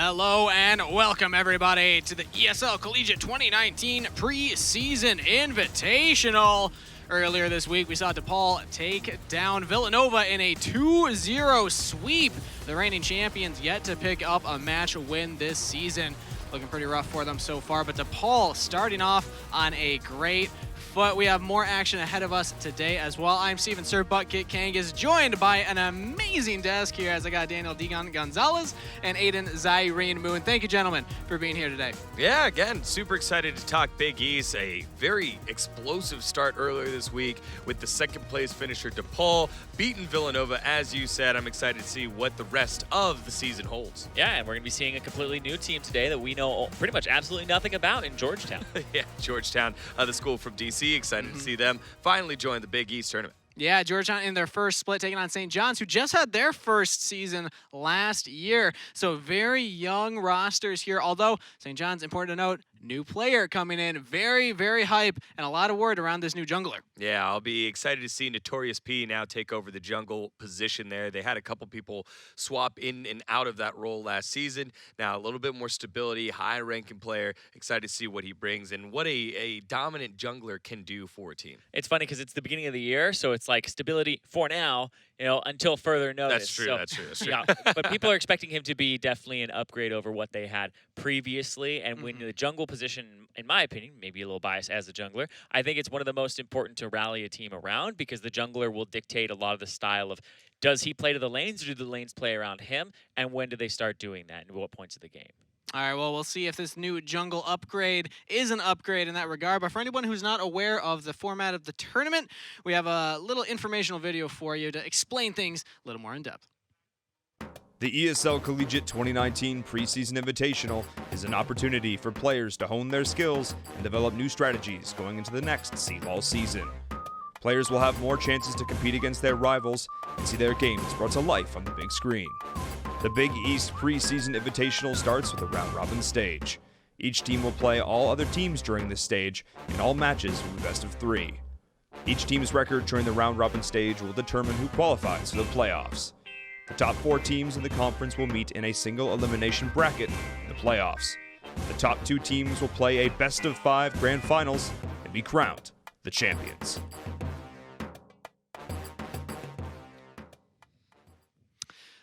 Hello and welcome everybody to the ESL Collegiate 2019 Preseason Invitational. Earlier this week, we saw DePaul take down Villanova in a 2-0 sweep. The reigning champions yet to pick up a match win this season. Looking pretty rough for them so far, but DePaul starting off on a great foot. We have more action ahead of us today as well. I'm Steven Sir Bucket Kang, is joined by an amazing desk here as I got Daniel Digon Gonzalez and Aiden Zyrene Moon. Thank you, gentlemen, for being here today. Yeah, again, super excited to talk Big East. A very explosive start earlier this week with the second place finisher DePaul beating Villanova. As you said, I'm excited to see what the rest of the season holds. Yeah, and we're going to be seeing a completely new team today that we know pretty much absolutely nothing about in Georgetown. Yeah, Georgetown, the school from DC. Excited to see them finally join the Big East tournament. Yeah, Georgetown in their first split taking on St. John's, who just had their first season last year. So very young rosters here, although St. John's, important to note, new player coming in, very, very hype, and a lot of word around this new jungler. Yeah, I'll be excited to see Notorious P now take over the jungle position there. They had a couple people swap in and out of that role last season. Now a little bit more stability, high-ranking player. Excited to see what he brings and what a dominant jungler can do for a team. It's funny because it's the beginning of the year, so it's like stability for now, until further notice. That's true, so, that's true. Yeah, but people are expecting him to be definitely an upgrade over what they had previously, and when the jungle position, in my opinion, maybe a little biased as a jungler, I think it's one of the most important to rally a team around because the jungler will dictate a lot of the style of, does he play to the lanes or do the lanes play around him, and when do they start doing that and what points of the game? All right, well, we'll see if this new jungle upgrade is an upgrade in that regard. But for anyone who's not aware of the format of the tournament, we have a little informational video for you to explain things a little more in depth. The ESL Collegiate 2019 Preseason Invitational is an opportunity for players to hone their skills and develop new strategies going into the next C-Ball season. Players will have more chances to compete against their rivals and see their games brought to life on the big screen. The Big East Preseason Invitational starts with a round-robin stage. Each team will play all other teams during this stage, and all matches will be best of 3. Each team's record during the round-robin stage will determine who qualifies for the playoffs. The top 4 teams in the conference will meet in a single elimination bracket in the playoffs. The top 2 teams will play a best-of-5 grand finals and be crowned the champions.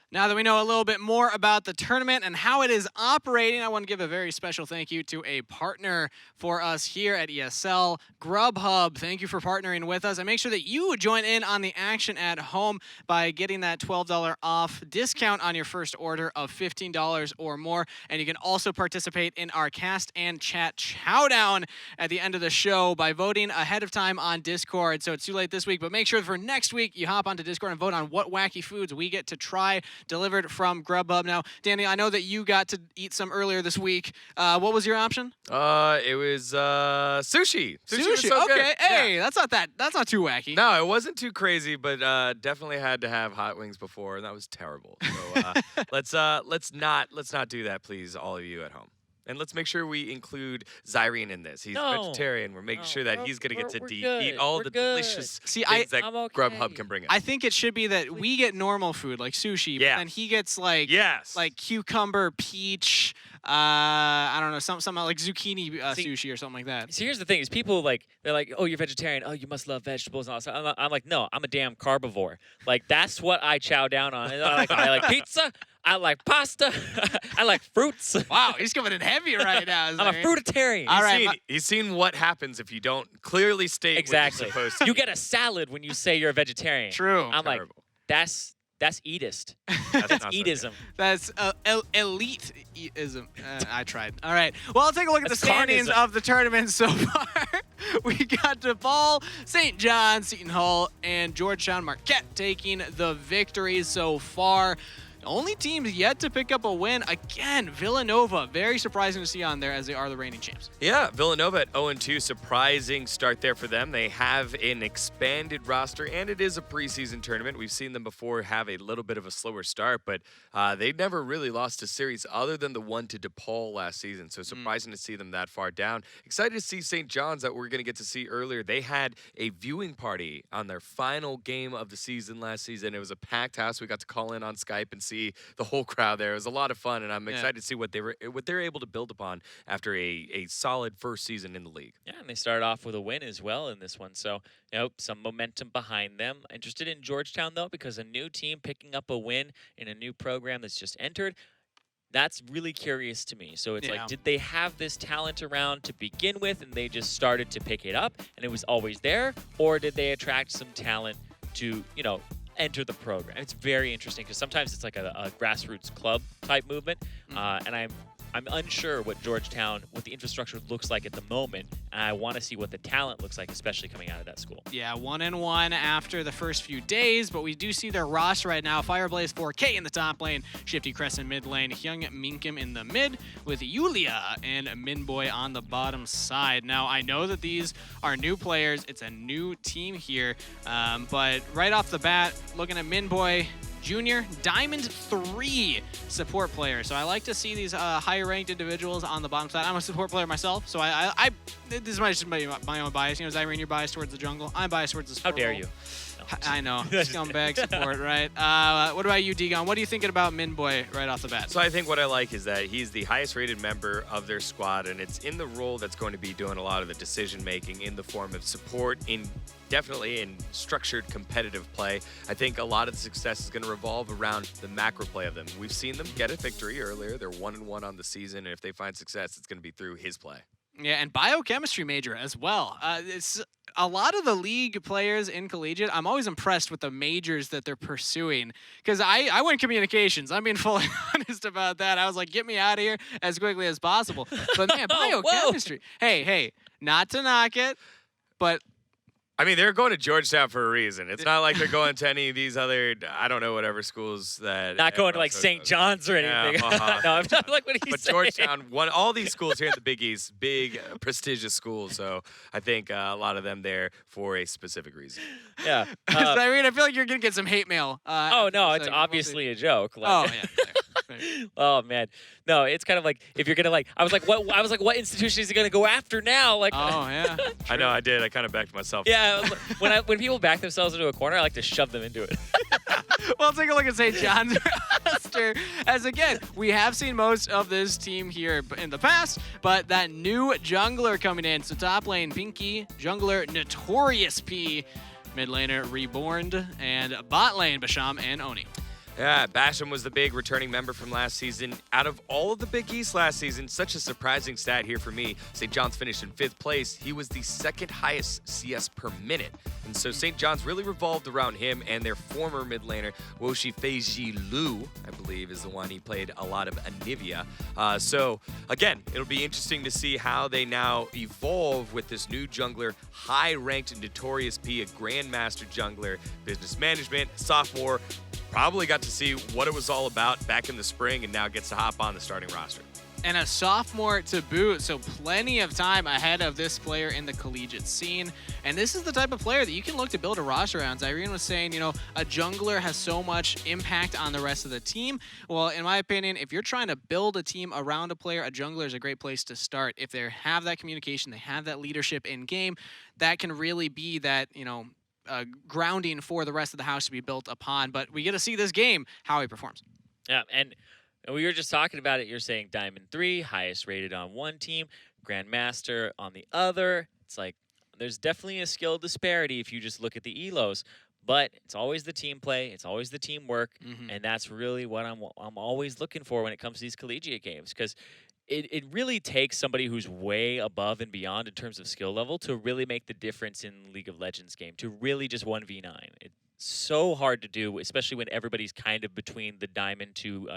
Now that we know a little bit more about the tournament and how it is operating, I want to give a very special thank you to a partner for us here at ESL, Grubhub. Thank you for partnering with us. And make sure that you join in on the action at home by getting that $12 off discount on your first order of $15 or more. And you can also participate in our cast and chat chowdown at the end of the show by voting ahead of time on Discord. So it's too late this week, but make sure for next week you hop onto Discord and vote on what wacky foods we get to try, delivered from Grubhub. Now, Danny, I know that you got to eat some earlier this week. What was your option? It was sushi. Sushi was so okay. good. Hey, Yeah. that's not too wacky. No, it wasn't too crazy, but definitely had to have hot wings before, and that was terrible. So let's not do that, please, all of you at home. And let's make sure we include Zyrene in this. He's vegetarian. We're making sure that he's going to get to eat all the delicious things that Grubhub can bring us. I think it should be that we get normal food like sushi, but then he gets like cucumber, peach, I don't know, something like zucchini sushi or something like that. See, here's the thing: is people they're like, oh, you're vegetarian. Oh, you must love vegetables and all that. I'm like, no, I'm a damn carbivore. Like that's what I chow down on. I like pizza. I like pasta. I like fruits. Wow, he's coming in heavy right now. I'm a fruitarian. All right, he's seen what happens if you don't clearly state exactly. what you're supposed to. You get a salad when you say you're a vegetarian. True. I'm Terrible. like, that's elitist. That's That's not so elitism. good. That's elite-ism. I tried. All right. Well, I'll take a look at the That's standings carnism. of the tournament so far. We got DePaul, St. John's, Seton Hall, and Georgetown Marquette taking the victory so far. Only teams yet to pick up a win. Again, Villanova. Very surprising to see on there as they are the reigning champs. Yeah, Villanova at 0-2. Surprising start there for them. They have an expanded roster, and it is a preseason tournament. We've seen them before have a little bit of a slower start, but they never really lost a series other than the one to DePaul last season. So surprising to see them that far down. Excited to see St. John's that we're going to get to see earlier. They had a viewing party on their final game of the season last season. It was a packed house. We got to call in on Skype and see the whole crowd there. It was a lot of fun, and I'm excited to see what they're able to build upon after a solid first season in the league. Yeah, and they started off with a win as well in this one. So, some momentum behind them. Interested in Georgetown, though, because a new team picking up a win in a new program that's just entered, that's really curious to me. So it's like, did they have this talent around to begin with and they just started to pick it up and it was always there? Or did they attract some talent to, enter the program? It's very interesting because sometimes it's like a grassroots club type movement. And I'm unsure what the infrastructure looks like at the moment. And I want to see what the talent looks like, especially coming out of that school. Yeah, 1-1 after the first few days, but we do see their roster right now. Fireblaze 4K in the top lane, Shifty Crescent mid lane, Hyung Minkim in the mid, with Yulia and Minboy on the bottom side. Now, I know that these are new players. It's a new team here, but right off the bat, looking at Minboy Junior, Diamond 3 support player. So I like to see these higher ranked individuals on the bottom side. I'm a support player myself, so I this might just be my own bias. Zyrene, you're biased towards the jungle. I'm biased towards the support. How dare you? No, I know. Scumbag support, right? What about you, Degon? What are you thinking about Minboy right off the bat? So I think what I like is that he's the highest rated member of their squad, and it's in the role that's going to be doing a lot of the decision making in the form of support, definitely in structured competitive play. I think a lot of the success is going to revolve around the macro play of them. We've seen them get a victory earlier. They're 1-1 on the season, and if they find success, it's going to be through his play. Yeah, and biochemistry major as well. It's a lot of the league players in collegiate. I'm always impressed with the majors that they're pursuing because I went communications. I'm being fully honest about that. I was like, get me out of here as quickly as possible. But man, biochemistry. Hey, not to knock it, but I mean, they're going to Georgetown for a reason. It's not like they're going to any of these other, I don't know, whatever schools that. Not going to like St. John's or anything. Yeah, No, I'm not like what he's But saying. Georgetown won all these schools here in the Big East, big, prestigious schools. So I think a lot of them there for a specific reason. Yeah. Irene, I feel like you're gonna get some hate mail. Oh no, it's so obviously a joke. Like, Oh yeah. oh man, no, it's kind of like if you're gonna like, I was like, what institution is he gonna go after now? Like, Oh yeah. I know I did. I kind of backed myself. yeah, when people back themselves into a corner, I like to shove them into it. Well, take a look at St. John's roster. As again, we have seen most of this team here in the past, but that new jungler coming in. So top lane, Pinky, jungler, Notorious P, mid laner, Reborn, and bot lane, Basham and Oni. Yeah, Basham was the big returning member from last season. Out of all of the Big East last season, such a surprising stat here for me. St. John's finished in 5th place. He was the 2nd highest CS per minute. And so St. John's really revolved around him and their former mid laner, Woshi Feiji Lu, I believe is the one he played a lot of Anivia. So again, it'll be interesting to see how they now evolve with this new jungler, high-ranked Notorious P, a Grandmaster jungler, business management, sophomore. Probably got to see what it was all about back in the spring and now gets to hop on the starting roster. And a sophomore to boot, so plenty of time ahead of this player in the collegiate scene. And this is the type of player that you can look to build a roster around. Irene was saying, a jungler has so much impact on the rest of the team. Well, in my opinion, if you're trying to build a team around a player, a jungler is a great place to start. If they have that communication, they have that leadership in game, that can really be that, grounding for the rest of the house to be built upon. But we get to see this game, how he performs. Yeah, and we were just talking about it. You're saying Diamond 3, highest rated on one team, Grandmaster on the other. It's like there's definitely a skill disparity if you just look at the elos. But it's always the team play. It's always the teamwork. And that's really what I'm always looking for when it comes to these collegiate games. Because it really takes somebody who's way above and beyond in terms of skill level to really make the difference in League of Legends game, to really just 1v9. It's so hard to do, especially when everybody's kind of between the Diamond to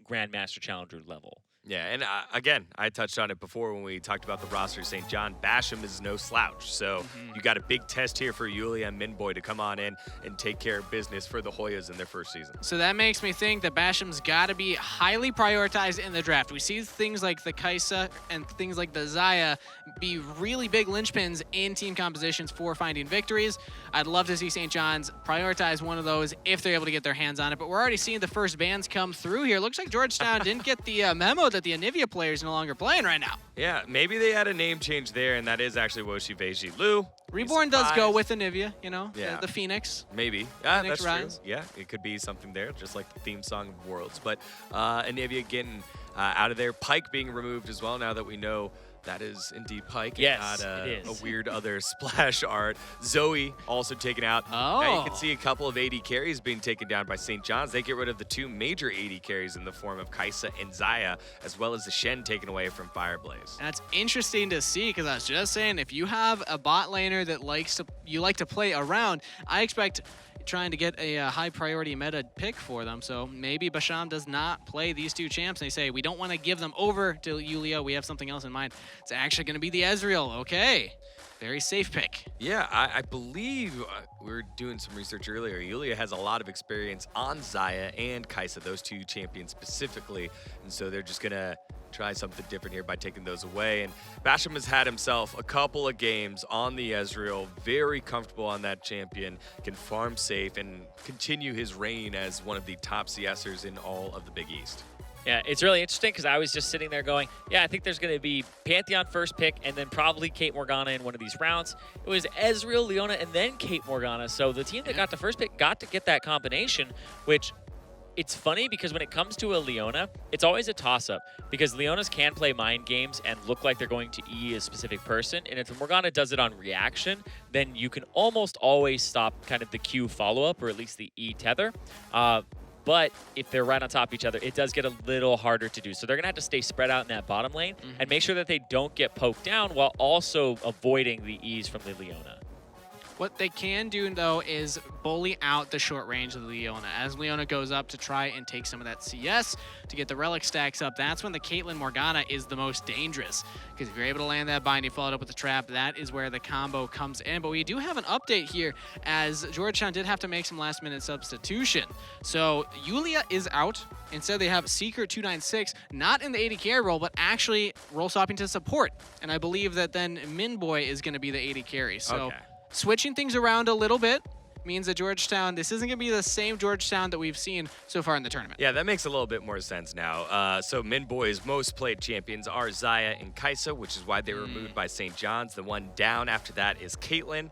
Grandmaster Challenger level. Yeah, and again, I touched on it before when we talked about the roster of St. John. Basham is no slouch, so you got a big test here for Yulia and Minboy to come on in and take care of business for the Hoyas in their first season. So that makes me think that Basham's got to be highly prioritized in the draft. We see things like the Kaisa and things like the Zaya be really big linchpins in team compositions for finding victories. I'd love to see St. John's prioritize one of those if they're able to get their hands on it, but we're already seeing the first bans come through here. Looks like Georgetown didn't get the memo that that the Anivia player is no longer playing right now. Yeah, maybe they had a name change there, and that is actually Woshi Veiji Lu. Reborn does go with Anivia, you know, Yeah. the Phoenix. Maybe. Yeah, Phoenix that's Rise. true. Yeah, it could be something there, just like the theme song of Worlds. But Anivia getting out of there. Pike being removed as well, now that we know that is indeed Pike. Yes, not it a is. weird other splash art. Zoe also taken out. Oh. Now you can see a couple of AD carries being taken down by St. John's. They get rid of the 2 major AD carries in the form of Kaisa and Zaya, as well as the Shen taken away from Fireblaze. That's interesting to see because I was just saying, if you have a bot laner that you like to play around, I expect trying to get a high priority meta pick for them. So maybe Basham does not play these 2 champs. They say, we don't want to give them over to Yulia. We have something else in mind. It's actually going to be the Ezreal. Okay. Very safe pick. Yeah, I believe we were doing some research earlier. Yulia has a lot of experience on Zaya and Kaisa, those 2 champions specifically. And so they're just going to try something different here by taking those away. And Basham has had himself a couple of games on the Ezreal, very comfortable on that champion, can farm safe and continue his reign as one of the top CSers in all of the Big East. Yeah, it's really interesting because I was just sitting there going, yeah, I think there's going to be Pantheon first pick and then probably Kate Morgana in one of these rounds. It was Ezreal, Leona, and then Kate Morgana. So the team that got the first pick got to get that combination, which it's funny because when it comes to a Leona, it's always a toss-up because Leonas can play mind games and look like they're going to E a specific person. And if Morgana does it on reaction, then you can almost always stop kind of the Q follow-up or at least the E tether. But if they're right on top of each other, it does get a little harder to do. So they're going to have to stay spread out in that bottom lane and make sure that they don't get poked down while also avoiding the E's from the Leona. What they can do, though, is bully out the short range of Leona. As Leona goes up to try and take some of that CS to get the relic stacks up, that's when the Caitlyn Morgana is the most dangerous. Because if you're able to land that bind, you follow it up with the trap, that is where the combo comes in. But we do have an update here, as Georgetown did have to make some last-minute substitution. So Yulia is out. Instead, they have Seeker 296, not in the AD carry role, but actually role swapping to support. And I believe that then Minboy is going to be the AD carry. So. Okay. Switching things around a little bit means that Georgetown, this isn't going to be the same Georgetown that we've seen so far in the tournament. Yeah, that makes a little bit more sense now. So Minboy's most played champions are Zaya and Kaisa, which is why they were removed by St. John's. The one down after that is Caitlyn.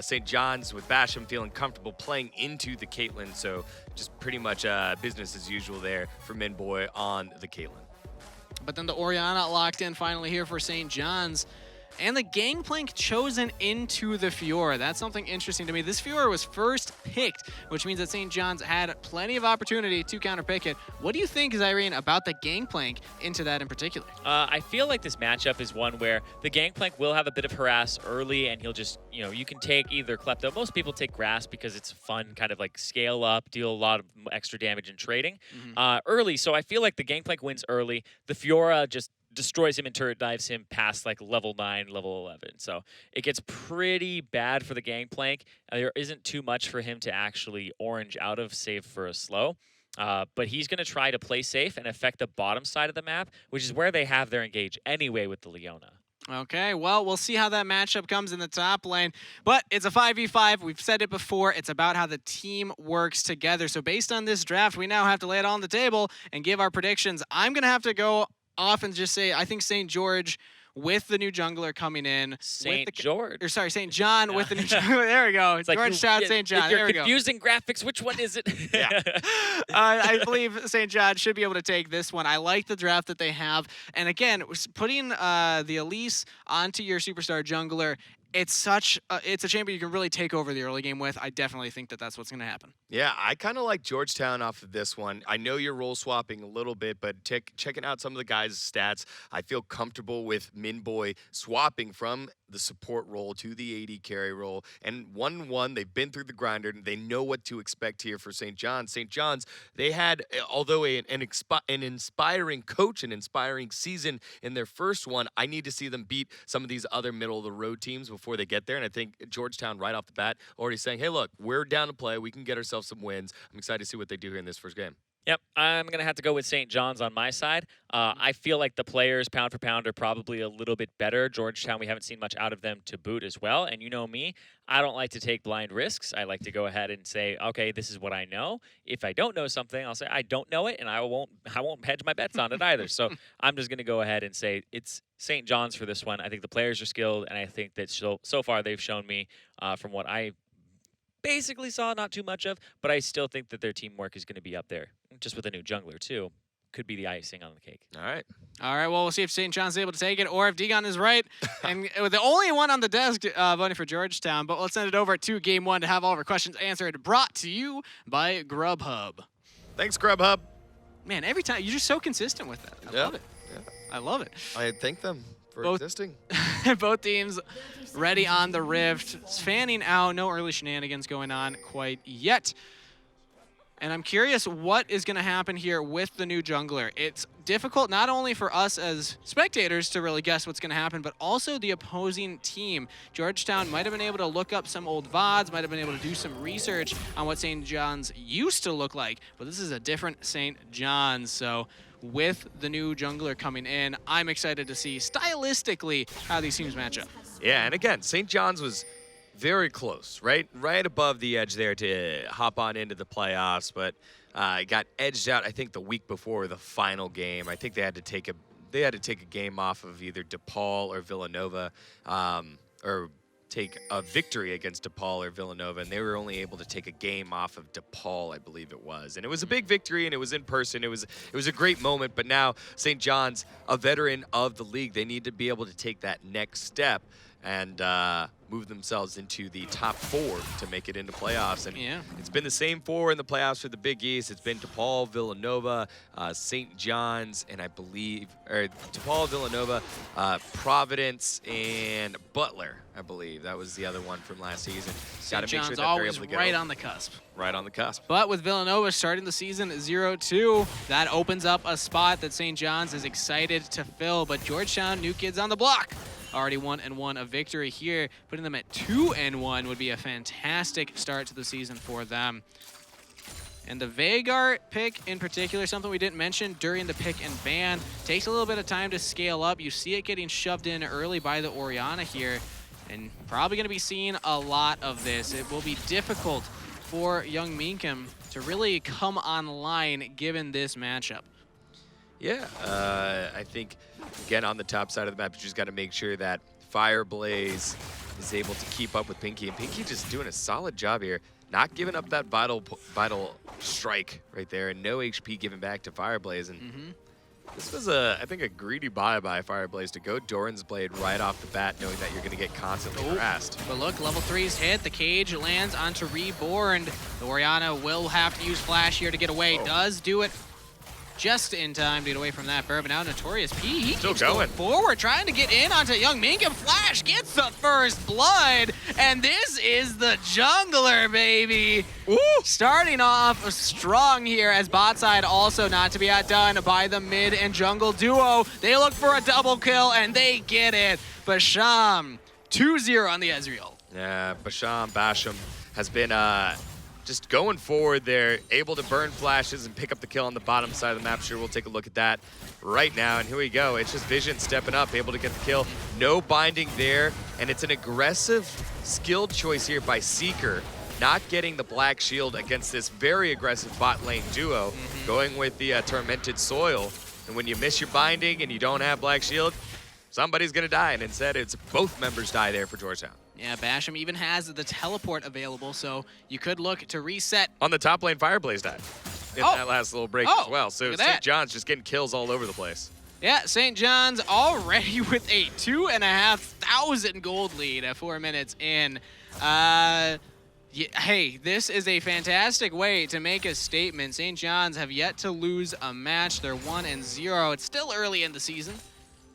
St. John's with Basham feeling comfortable playing into the Caitlyn, so just pretty much business as usual there for Minboy on the Caitlyn. But then the Orianna locked in finally here for St. John's. And the Gangplank chosen into the Fiora. That's something interesting to me. This Fiora was first picked, which means that St. John's had plenty of opportunity to counterpick it. What do you think, Zyrene, about the Gangplank into that in particular? I feel like this matchup is one where the Gangplank will have a bit of harass early, and he'll just, you can take either Klepto. Most people take Grasp because it's fun, kind of like scale up, deal a lot of extra damage in trading early. So I feel like the Gangplank wins early. The Fiora just destroys him and turret dives him past like level 9, level 11. So it gets pretty bad for the Gangplank. There isn't too much for him to actually orange out of, save for a slow. But he's going to try to play safe and affect the bottom side of the map, which is where they have their engage anyway with the Leona. Okay, well, we'll see how that matchup comes in the top lane. But it's a 5v5. We've said it before. It's about how the team works together. So based on this draft, we now have to lay it on the table and give our predictions. I'm going to have to go off and just say I think St. George with the new jungler coming in. St. John with the new jungler. There we go. It's like Georgetown, St. John. If you're there we go. confusing graphics, which one is it? Yeah. I believe St. John should be able to take this one. I like the draft that they have. And again, putting the Elise onto your superstar jungler, it's a champion you can really take over the early game with. I definitely think that that's what's going to happen. Yeah, I kind of like Georgetown off of this one. I know you're role swapping a little bit, but checking out some of the guys' stats, I feel comfortable with Minboy swapping from the support role to the AD carry role. And 1-1, they've been through the grinder, and they know what to expect here for St. John's. St. John's, they had, although an inspiring coach, an inspiring season in their first one, I need to see them beat some of these other middle-of-the-road teams before they get there. And I think Georgetown, right off the bat, already saying, hey, look, we're down to play. We can get ourselves some wins. I'm excited to see what they do here in this first game. Yep, I'm going to have to go with St. John's on my side. I feel like the players, pound for pound, are probably a little bit better. Georgetown, we haven't seen much out of them to boot as well. And you know me, I don't like to take blind risks. I like to go ahead and say, okay, this is what I know. If I don't know something, I'll say I don't know it, and I won't hedge my bets on it either. So I'm just going to go ahead and say it's St. John's for this one. I think the players are skilled, and I think that so far they've shown me from what I basically saw not too much of, but I still think that their teamwork is going to be up there. Just with a new jungler, too. Could be the icing on the cake. All right. All right, well, we'll see if St. John's is able to take it or if Degon is right. And the only one on the desk voting for Georgetown, but let's send it over to Game 1 to have all of our questions answered. Brought to you by Grubhub. Thanks, Grubhub. Man, every time, you're just so consistent with that. I love it. Yeah. I love it. I thank them for Both- existing. Both teams ready on the Rift. It's fanning out. No early shenanigans going on quite yet. And I'm curious what is going to happen here with the new jungler. It's difficult not only for us as spectators to really guess what's going to happen, but also the opposing team. Georgetown might have been able to look up some old VODs, might have been able to do some research on what St. John's used to look like, but this is a different St. John's. So with the new jungler coming in, I'm excited to see stylistically how these teams match up. Yeah, and again, St. John's was very close, right above the edge there to hop on into the playoffs, but got edged out, I think, the week before the final game. I think they had to take a game off of either DePaul or Villanova, or take a victory against DePaul or Villanova, and they were only able to take a game off of DePaul, I believe it was. And it was a big victory, and it was in person. It was a great moment, but now St. John's, a veteran of the league, they need to be able to take that next step and move themselves into the top 4 to make it into playoffs. And Yeah. it's been the same 4 in the playoffs for the Big East. It's been DePaul, Villanova, St. John's, and I believe, or DePaul, Villanova, Providence, and Butler, I believe. That was the other one from last season. Got St. to make sure John's that they're always able to right go on the cusp. right on the cusp. But with Villanova starting the season 0-2, that opens up a spot that St. John's is excited to fill. But Georgetown, new kids on the block, already 1-1. A victory here, putting them at 2-1 would be a fantastic start to the season for them. And the Veigar pick in particular, something we didn't mention during the pick and ban, takes a little bit of time to scale up. You see it getting shoved in early by the Orianna here, and probably going to be seeing a lot of this. It will be difficult for young Minkum to really come online given this matchup. Yeah, I think, again, on the top side of the map, you just got to make sure that Fireblaze is able to keep up with Pinky. And Pinky just doing a solid job here, not giving up that vital strike right there, and no HP given back to Fireblaze. And this was, I think, a greedy buy by Fireblaze to go Doran's Blade right off the bat, knowing that you're going to get constantly harassed. But look, level 3's hit. The cage lands onto Reborn. The Orianna will have to use Flash here to get away. Does do it just in time to get away from that burn. But now Notorious P, he Still keeps going. going forward, trying to get in onto young Minkum. Flash gets the first blood, and this is the jungler, baby. Woo! Starting off strong here as bot side also not to be outdone by the mid and jungle duo. They look for a double kill, and they get it. Basham, 2-0 on the Ezreal. Yeah, Basham has been just going forward there, able to burn flashes and pick up the kill on the bottom side of the map. Sure, we'll take a look at that right now. And here we go. It's just Vision stepping up, able to get the kill. No binding there, and it's an aggressive skill choice here by Seeker, not getting the Black Shield against this very aggressive bot lane duo, going with the Tormented Soil. And when you miss your binding and you don't have Black Shield, somebody's going to die. And instead, it's both members die there for Georgetown. Yeah, Basham even has the teleport available, so you could look to reset. On the top lane, Fireblaze died in that last little break as well. So look at St. that. John's just getting kills all over the place. Yeah, St. John's already with a 2,500 gold lead at 4 minutes in. Hey, this is a fantastic way to make a statement. St. John's have yet to lose a match. They're 1-0. It's still early in the season,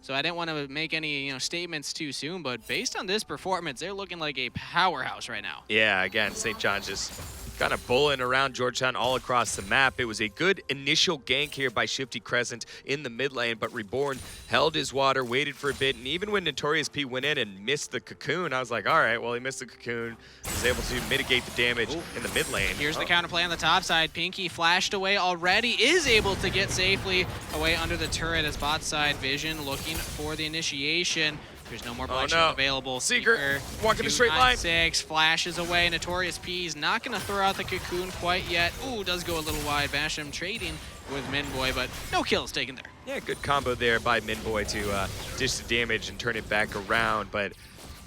so I didn't want to make any statements too soon. But based on this performance, they're looking like a powerhouse right now. Yeah, again, St. John's just kind of bullying around Georgetown all across the map. It was a good initial gank here by Shifty Crescent in the mid lane, but Reborn held his water, waited for a bit, and even when Notorious P went in and missed the cocoon, I was like, all right, well, he missed the cocoon, was able to mitigate the damage in the mid lane. Here's the counterplay on the top side. Pinky flashed away already, is able to get safely away under the turret as bot side Vision looking for the initiation. There's no more bloodshed available. Seeker, walking a straight line. 6 flashes away. Notorious P's not going to throw out the cocoon quite yet. Ooh, does go a little wide. Basham trading with Minboy, but no kills taken there. Yeah, good combo there by Minboy to dish the damage and turn it back around. But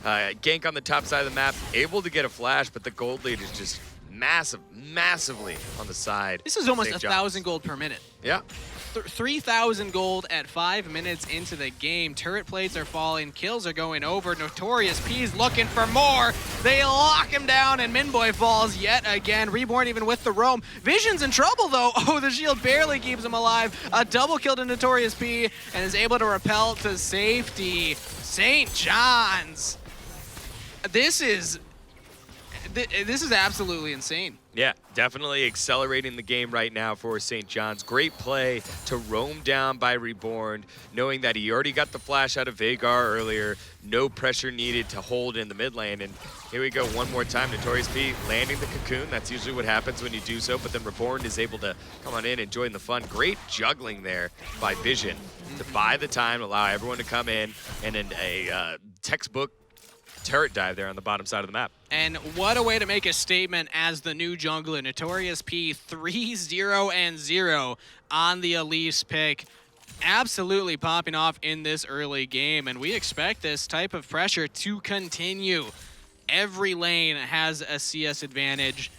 gank on the top side of the map, able to get a flash, but the gold lead is just massively on the side. This is almost 1,000 gold per minute. Yeah. 3,000 gold at 5 minutes into the game. Turret plates are falling, kills are going over. Notorious P's looking for more. They lock him down, and Minboy falls yet again. Reborn even with the roam. Vision's in trouble, though. Oh, the shield barely keeps him alive. A double kill to Notorious P, and is able to repel to safety. St. John's. This is absolutely insane. Yeah, definitely accelerating the game right now for St. John's. Great play to roam down by Reborn, knowing that he already got the flash out of Vagar earlier. No pressure needed to hold in the mid lane. And here we go one more time. Notorious P landing the cocoon. That's usually what happens when you do so. But then Reborn is able to come on in and join the fun. Great juggling there by Vision to buy the time, allow everyone to come in, and then a textbook turret dive there on the bottom side of the map. And what a way to make a statement as the new jungler. Notorious P 3-0-0 on the Elise pick. Absolutely popping off in this early game, and we expect this type of pressure to continue. Every lane has a CS advantage.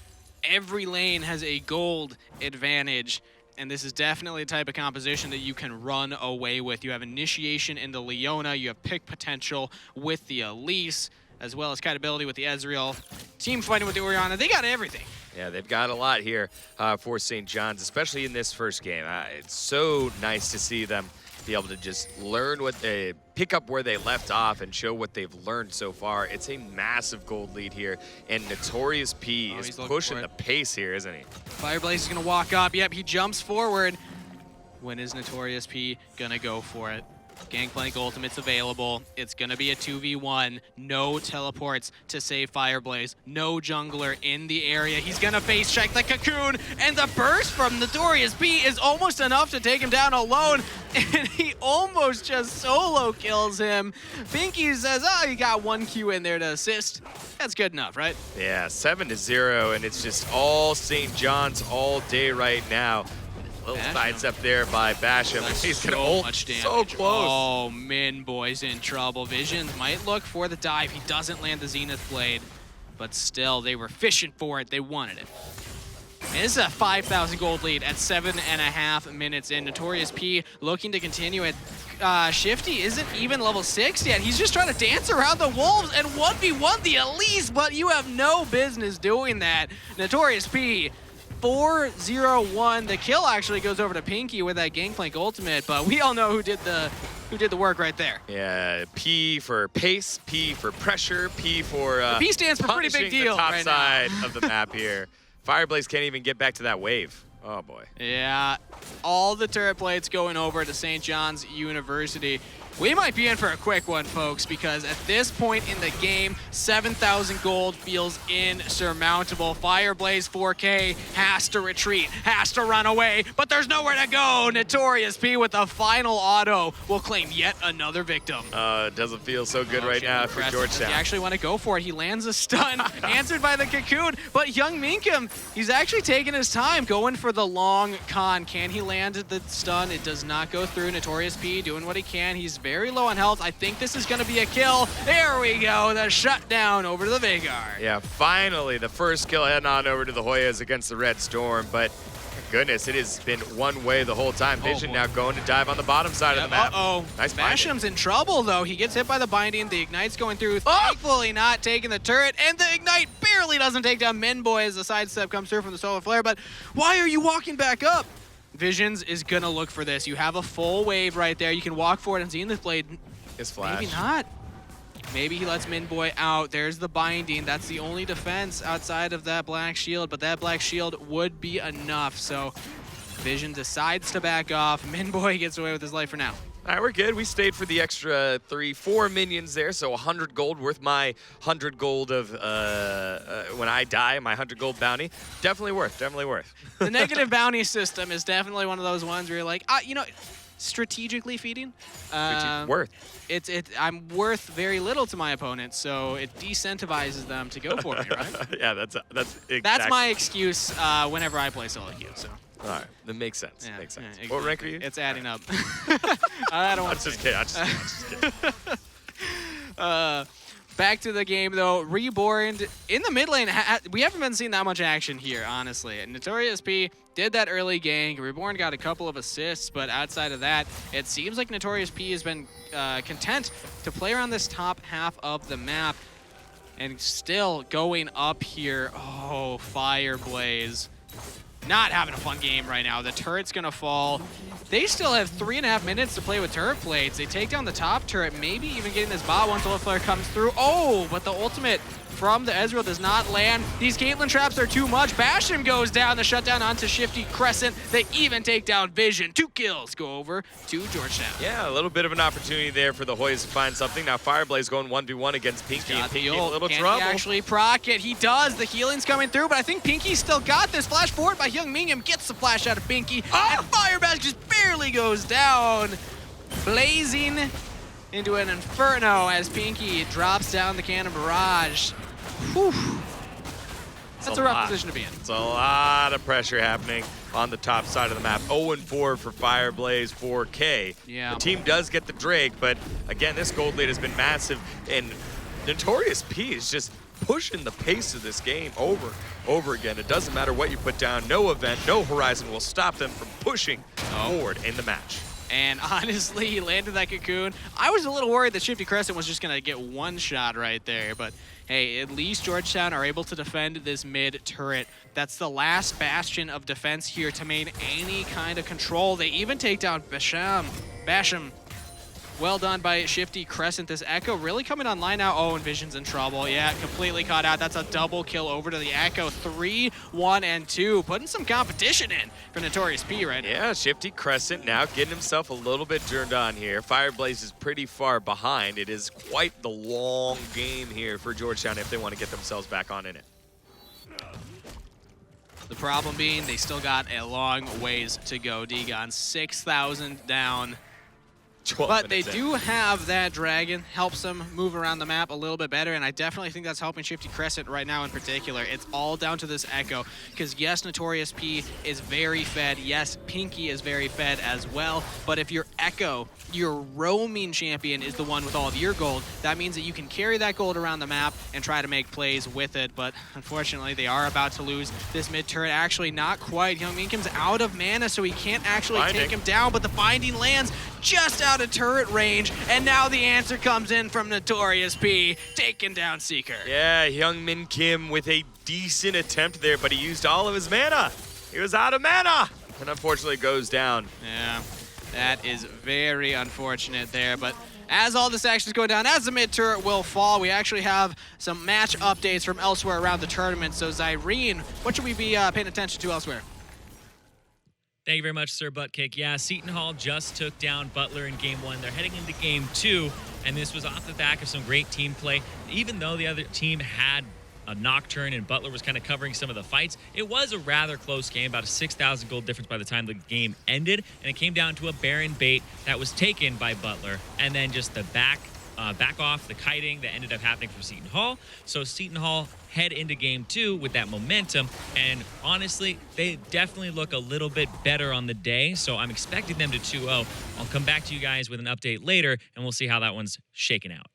Every lane has a gold advantage. And this is definitely the type of composition that you can run away with. You have initiation in the Leona, you have pick potential with the Elise, as well as kiteability with the Ezreal. Team fighting with the Orianna, they got everything. Yeah, they've got a lot here for St. John's, especially in this first game. It's so nice to see them be able to just learn what they pick up where they left off and show what they've learned so far. It's a massive gold lead here, and Notorious P is pushing the pace here, isn't he? Fireblaze is gonna walk up. Yep, he jumps forward. When is Notorious P gonna go for it? Gangplank ultimate's available. It's gonna be a 2v1. No teleports to save Fireblaze. No jungler in the area. He's gonna face check the cocoon, and the burst from Notorious P is almost enough to take him down alone, and he almost just solo kills him. Pinky says, oh, you got 1 Q in there to assist. That's good enough, right? Yeah, 7-0, and it's just all St. John's all day right now. Little sidestep there by Basham. He's gonna ult so close. Oh, Minboy's in trouble. Visions might look for the dive. He doesn't land the Zenith Blade, but still, they were fishing for it. They wanted it. And this is a 5,000 gold lead at 7.5 minutes in. Notorious P looking to continue it. Shifty isn't even level 6 yet. He's just trying to dance around the wolves and 1v1 the Elise, but you have no business doing that. Notorious P 4-0-1. The kill actually goes over to Pinky with that Gangplank ultimate, but we all know who did the work right there. Yeah, P for pace, P for pressure, P for the P stands for pretty big deal the top right side now. of the map here. Fireblaze can't even get back to that wave. Oh boy. Yeah, all the turret plates going over to St. John's University. We might be in for a quick one, folks, because at this point in the game, 7,000 gold feels insurmountable. Fireblaze 4K has to retreat, has to run away, but there's nowhere to go. Notorious P with the final auto will claim yet another victim. It doesn't feel so good right now for Georgetown. He actually want to go for it. He lands a stun, answered by the cocoon, but young Minkum, he's actually taking his time, going for the long con. Can he land the stun? It does not go through. Notorious P doing what he can. He's very low on health. I think this is going to be a kill. There we go. The shutdown over to the Vagar. Yeah, finally the first kill heading on over to the Hoyas against the Red Storm, but goodness, it has been one way the whole time. Vision now going to dive on the bottom side of the map. Nice Basham's in trouble, though. He gets hit by the binding. The Ignite's going through. Thankfully not taking the turret, and the Ignite barely doesn't take down Minboy as the sidestep comes through from the Solar Flare, but why are you walking back up? Visions is going to look for this. You have a full wave right there. You can walk for it, and Zenith Blade, his flash. maybe not. Maybe he lets Minboy out. There's the binding. That's the only defense outside of that black shield, but that black shield would be enough. So Vision decides to back off. Minboy gets away with his life for now. All right, we're good. We stayed for the extra 4 minions there, so 100 gold worth my 100 gold of when I die, my 100 gold bounty. Definitely worth, definitely worth. The negative bounty system is definitely one of those ones where you're like, you know, strategically feeding. Worth. I'm worth very little to my opponent, so it decentivizes them to go for me, right? Yeah, that's exactly. That's my excuse whenever I play solo queue. So. All right, that makes sense. Yeah, makes sense. yeah, What rank are you? It's adding up. I don't want I'm just kidding. I'm just kidding. Back to the game, though. Reborn in the mid lane. We haven't been seeing that much action here, honestly. Notorious P did that early gank. Reborn got a couple of assists, but outside of that, it seems like Notorious P has been content to play around this top half of the map. And still going up here. Oh, Fireblaze. Not having a fun game right now. The turret's gonna fall. They still have 3.5 minutes to play with turret plates. They take down the top turret, maybe even getting this bot once Ult Flare comes through. Oh, but the ultimate from the Ezreal does not land. These Caitlyn traps are too much. Basham goes down. The shutdown onto Shifty Crescent. They even take down Vision. 2 kills go over to Georgetown. Yeah, a little bit of an opportunity there for the Hoyas to find something. Now Fireblaze going 1v1 against Pinky. And Pinky in a little Can trouble. he actually proc it? He does. The healing's coming through, but I think Pinky still got this. Flash forward by Young Mingham gets the flash out of Pinky. And Fireblaze just barely goes down. Blazing into an inferno as Pinky drops down the cannon barrage. Whew. That's a rough position to be in. It's a lot of pressure happening on the top side of the map. 0-4 for Fireblaze 4K. Yeah. The team does get the Drake, but again, this gold lead has been massive, and Notorious P is just pushing the pace of this game over again. It doesn't matter what you put down. No event, no horizon will stop them from pushing forward in the match. And honestly, he landed that cocoon. I was a little worried that Shifty Crescent was just going to get one shot right there. But hey, at least Georgetown are able to defend this mid turret. That's the last bastion of defense here to maintain any kind of control. They even take down Basham. Well done by Shifty Crescent. This Echo really coming online now. Oh, and Vision's in trouble. Yeah, completely caught out. That's a double kill over to the Echo. 3, 1, and 2. Putting some competition in for Notorious P right now. Yeah, Shifty Crescent now getting himself a little bit turned on here. Fireblaze is pretty far behind. It is quite the long game here for Georgetown if they want to get themselves back on in it. The problem being they still got a long ways to go. Degon 6,000 down. But they do have that dragon, helps them move around the map a little bit better, and I definitely think that's helping Shifty Crescent right now in particular. It's all down to this Echo, because yes, Notorious P is very fed, yes, Pinky is very fed as well, but if your Echo, your roaming champion, is the one with all of your gold, that means that you can carry that gold around the map and try to make plays with it, but unfortunately they are about to lose this mid turret. Actually, not quite. Young Minkham's out of mana, so he can't actually take him down, but the binding lands just out of turret range, and now the answer comes in from Notorious P, taking down Seeker. Yeah, Young Min Kim with a decent attempt there, but he used all of his mana. He was out of mana, and unfortunately goes down. Yeah, that is very unfortunate there, but as all this action is going down, as the mid turret will fall, we actually have some match updates from elsewhere around the tournament. So Zyrene, what should we be paying attention to elsewhere? Thank you very much, Sir Buttkick. Yeah, Seton Hall just took down Butler in Game 1. They're heading into Game 2, and this was off the back of some great team play. Even though the other team had a Nocturne and Butler was kind of covering some of the fights, it was a rather close game, about a 6,000 gold difference by the time the game ended, and it came down to a Baron bait that was taken by Butler, and then just the back off, the kiting that ended up happening from Seton Hall. So Seton Hall head into Game 2 with that momentum, and honestly, they definitely look a little bit better on the day, so I'm expecting them to 2-0. I'll come back to you guys with an update later, and we'll see how that one's shaken out.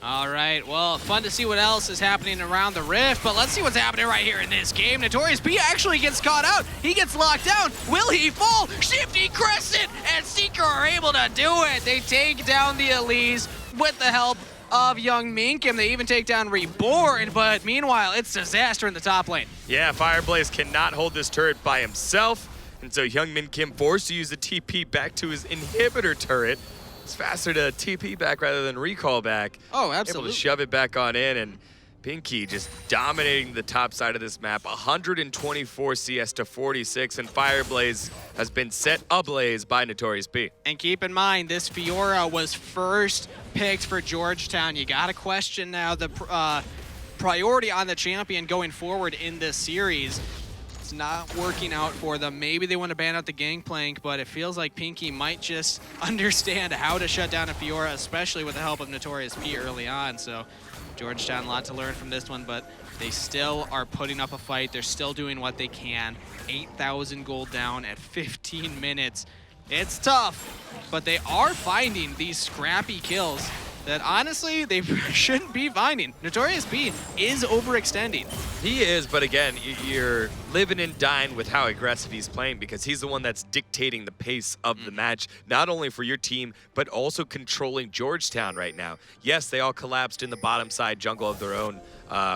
All right, well, fun to see what else is happening around the Rift, but let's see what's happening right here in this game. Notorious P actually gets caught out. He gets locked down. Will he fall? Shifty Crescent and Seeker are able to do it. They take down the Elise with the help of Young Minkham. They even take down Reborn, but meanwhile, it's disaster in the top lane. Yeah, Fireblaze cannot hold this turret by himself, and so Young Min Kim forced to use the TP back to his inhibitor turret It's faster to TP back rather than recall back. Oh, Able absolutely. to shove it back on in, and Pinky just dominating the top side of this map. 124 CS to 46, and Fireblaze has been set ablaze by Notorious B. And keep in mind, this Fiora was first picked for Georgetown. You got to question now the priority on the champion going forward in this series. It's not working out for them. Maybe they want to ban out the Gangplank, but it feels like Pinky might just understand how to shut down a Fiora, especially with the help of Notorious B early on. So Georgetown, a lot to learn from this one, but they still are putting up a fight. They're still doing what they can. 8,000 gold down at 15 minutes. It's tough, but they are finding these scrappy kills that honestly they shouldn't be finding. Notorious B is overextending. He is, but again, you're living and dying with how aggressive he's playing, because he's the one that's dictating the pace of the match, not only for your team, but also controlling Georgetown right now. Yes, they all collapsed in the bottom side jungle of their own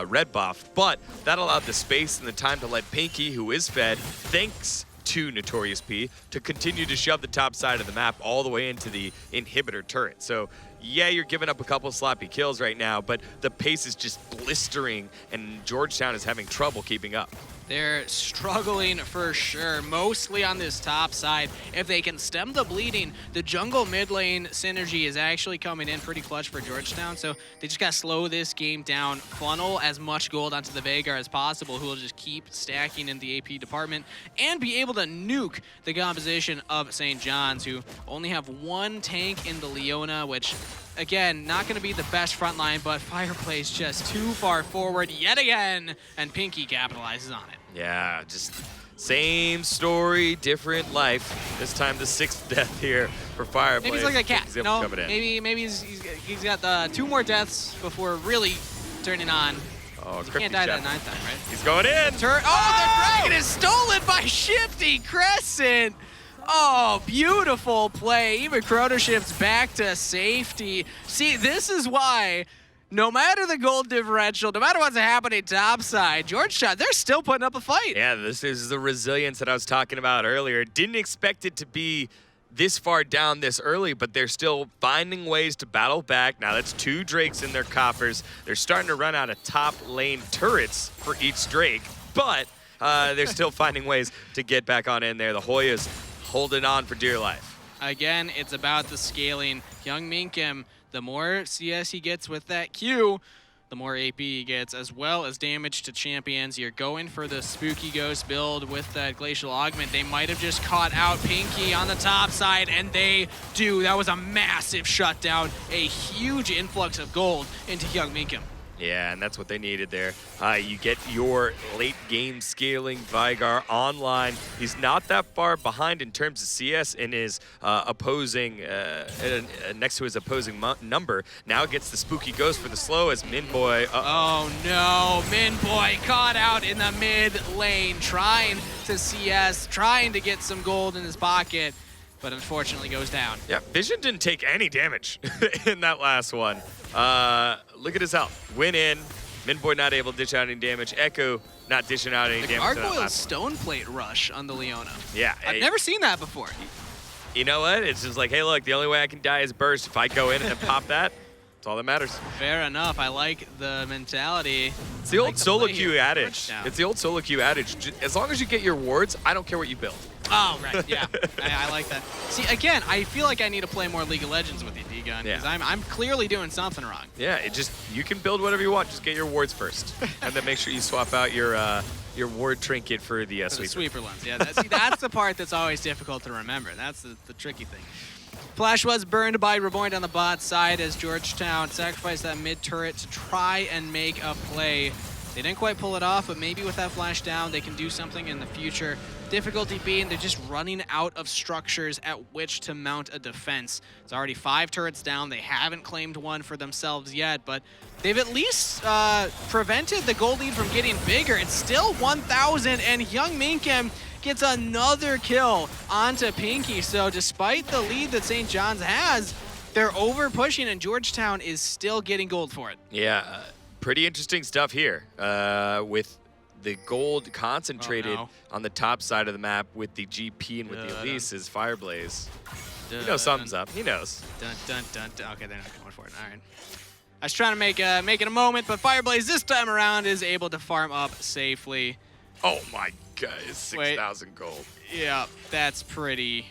red buff, but that allowed the space and the time to let Pinky, who is fed, thanks to Notorious P, to continue to shove the top side of the map all the way into the inhibitor turret. So yeah, you're giving up a couple sloppy kills right now, but the pace is just blistering, and Georgetown is having trouble keeping up. They're struggling for sure, mostly on this top side. If they can stem the bleeding, the jungle mid lane synergy is actually coming in pretty clutch for Georgetown, so they just gotta slow this game down, funnel as much gold onto the Veigar as possible, who will just keep stacking in the AP department, and be able to nuke the composition of St. John's, who only have one tank in the Leona, which again, not going to be the best front line, but Fireplace just too far forward yet again, and Pinky capitalizes on it. Yeah, just same story, different life. This time the 6th death here for Fireblaze. Maybe he's like a cat. He's able No, to come in. maybe he's got 2 more deaths before really turning on. Oh, You can't die that 9th time, right? He's going in. Oh, the dragon is stolen by Shifty Crescent. Oh, beautiful play. Even Chronoshift's back to safety. See, this is why no matter the gold differential, no matter what's happening topside, Georgetown, they're still putting up a fight. Yeah, this is the resilience that I was talking about earlier. Didn't expect it to be this far down this early, but they're still finding ways to battle back. Now that's 2 Drakes in their coffers. They're starting to run out of top lane turrets for each Drake, but they're still finding ways to get back on in there. The Hoyas holding on for dear life. Again, it's about the scaling. Young Minkim, the more CS he gets with that Q, the more AP he gets, as well as damage to champions. You're going for the Spooky Ghost build with that Glacial Augment. They might have just caught out Pinky on the top side, and they do. That was a massive shutdown, a huge influx of gold into Young Minkim. Yeah, and that's what they needed there. You get your late game scaling Veigar online. He's not that far behind in terms of CS in his opposing, next to his opposing number. Now gets the Spooky Ghost for the slow as Minboy. Oh no, Minboy caught out in the mid lane, trying to CS, trying to get some gold in his pocket, but unfortunately goes down. Yeah, Vision didn't take any damage in that last one. Look at his health. Win in. Minboy not able to dish out any damage. Echo not dishing out any The damage. Gargoyle Stone Plate rush on the Leona. Yeah. I've never seen that before. You know what? It's just like, hey, look, the only way I can die is burst. If I go in and pop that, that's all that matters. Fair enough. I like the mentality. It's the old solo play queue here. adage. Touchdown. It's the old solo queue adage. As long as you get your wards, I don't care what you build. Oh, right. Yeah. I like that. See, again, I feel like I need to play more League of Legends with you, D-Gun, because Yeah. I'm clearly doing something wrong. Yeah, you can build whatever you want. Just get your wards first, and then make sure you swap out your ward trinket for the For the sweeper. sweeper lens. Yeah, that's the part that's always difficult to remember. That's the tricky thing. Flash was burned by Reborn on the bot side as Georgetown sacrificed that mid turret to try and make a play. They didn't quite pull it off, but maybe with that flash down, they can do something in the future. Difficulty being they're just running out of structures at which to mount a defense. It's already 5 turrets down. They haven't claimed one for themselves yet, but they've at least prevented the gold lead from getting bigger. It's still 1,000, and Young Minkim gets another kill onto Pinky. So despite the lead that St. John's has, they're over pushing, and Georgetown is still getting gold for it. Yeah, pretty interesting stuff here with the gold concentrated on the top side of the map with the GP and with the Elise is Fireblaze. You know something's up. He knows. Dun, dun, dun, dun. Okay, they're not going for it. All right. I was trying to make it a moment, but Fireblaze this time around is able to farm up safely. Oh my God, 6,000 gold. Yeah, that's pretty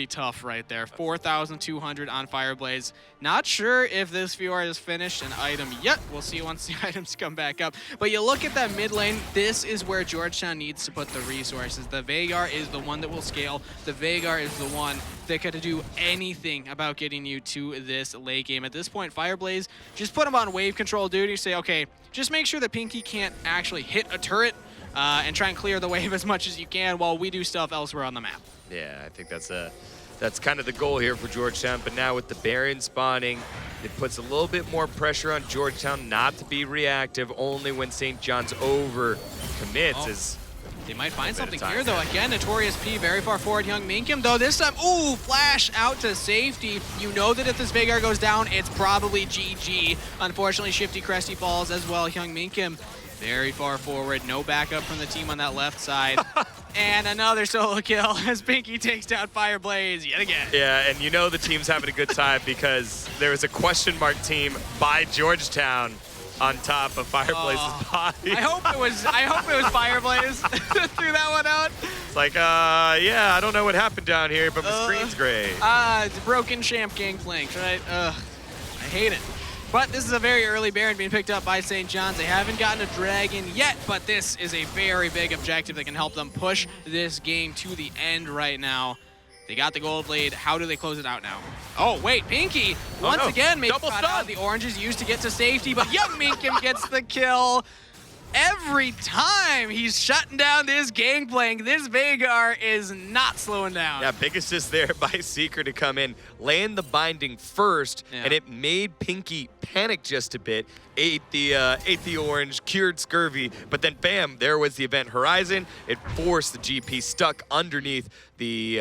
tough right there. 4,200 on Fireblaze. Not sure if this viewer has finished an item yet. We'll see once the items come back up. But you look at that mid lane, this is where Georgetown needs to put the resources. The Veigar is the one that will scale. The Veigar is the one that could do anything about getting you to this late game. At this point, Fireblaze, just put him on wave control duty. Say, okay, just make sure that Pinky can't actually hit a turret and try and clear the wave as much as you can while we do stuff elsewhere on the map. Yeah, I think that's kind of the goal here for Georgetown. But now with the Baron spawning, it puts a little bit more pressure on Georgetown not to be reactive only when St. John's over commits. They might find something here, though. Again, Notorious P very far forward. Young Minkum, though, this time, ooh, flash out to safety. You know that if this Veigar goes down, it's probably GG. Unfortunately, Shifty Cresty falls as well. Young Minkum very far forward. No backup from the team on that left side. And another solo kill as Pinky takes down Fireblaze yet again. Yeah, and you know the team's having a good time because there was a question mark team by Georgetown on top of Fireblaze's body. I hope it was Fireblaze that threw that one out. It's like, yeah, I don't know what happened down here, but my screen's great. It's broken champ gangplank, right? I hate it. But this is a very early Baron being picked up by St. John's. They haven't gotten a dragon yet, but this is a very big objective that can help them push this game to the end right now. They got the gold lead. How do they close it out now? Oh, wait, Pinky once again makes double it stun. out. The orange is used to get to safety, but Young Minkum gets the kill. Every time he's shutting down this gangplank, this Veigar is not slowing down. Yeah, big assist there by Seeker to come in, land the binding first, and it made Pinky panic just a bit. Ate the orange, cured scurvy, but then bam, there was the event horizon. It forced the GP stuck underneath the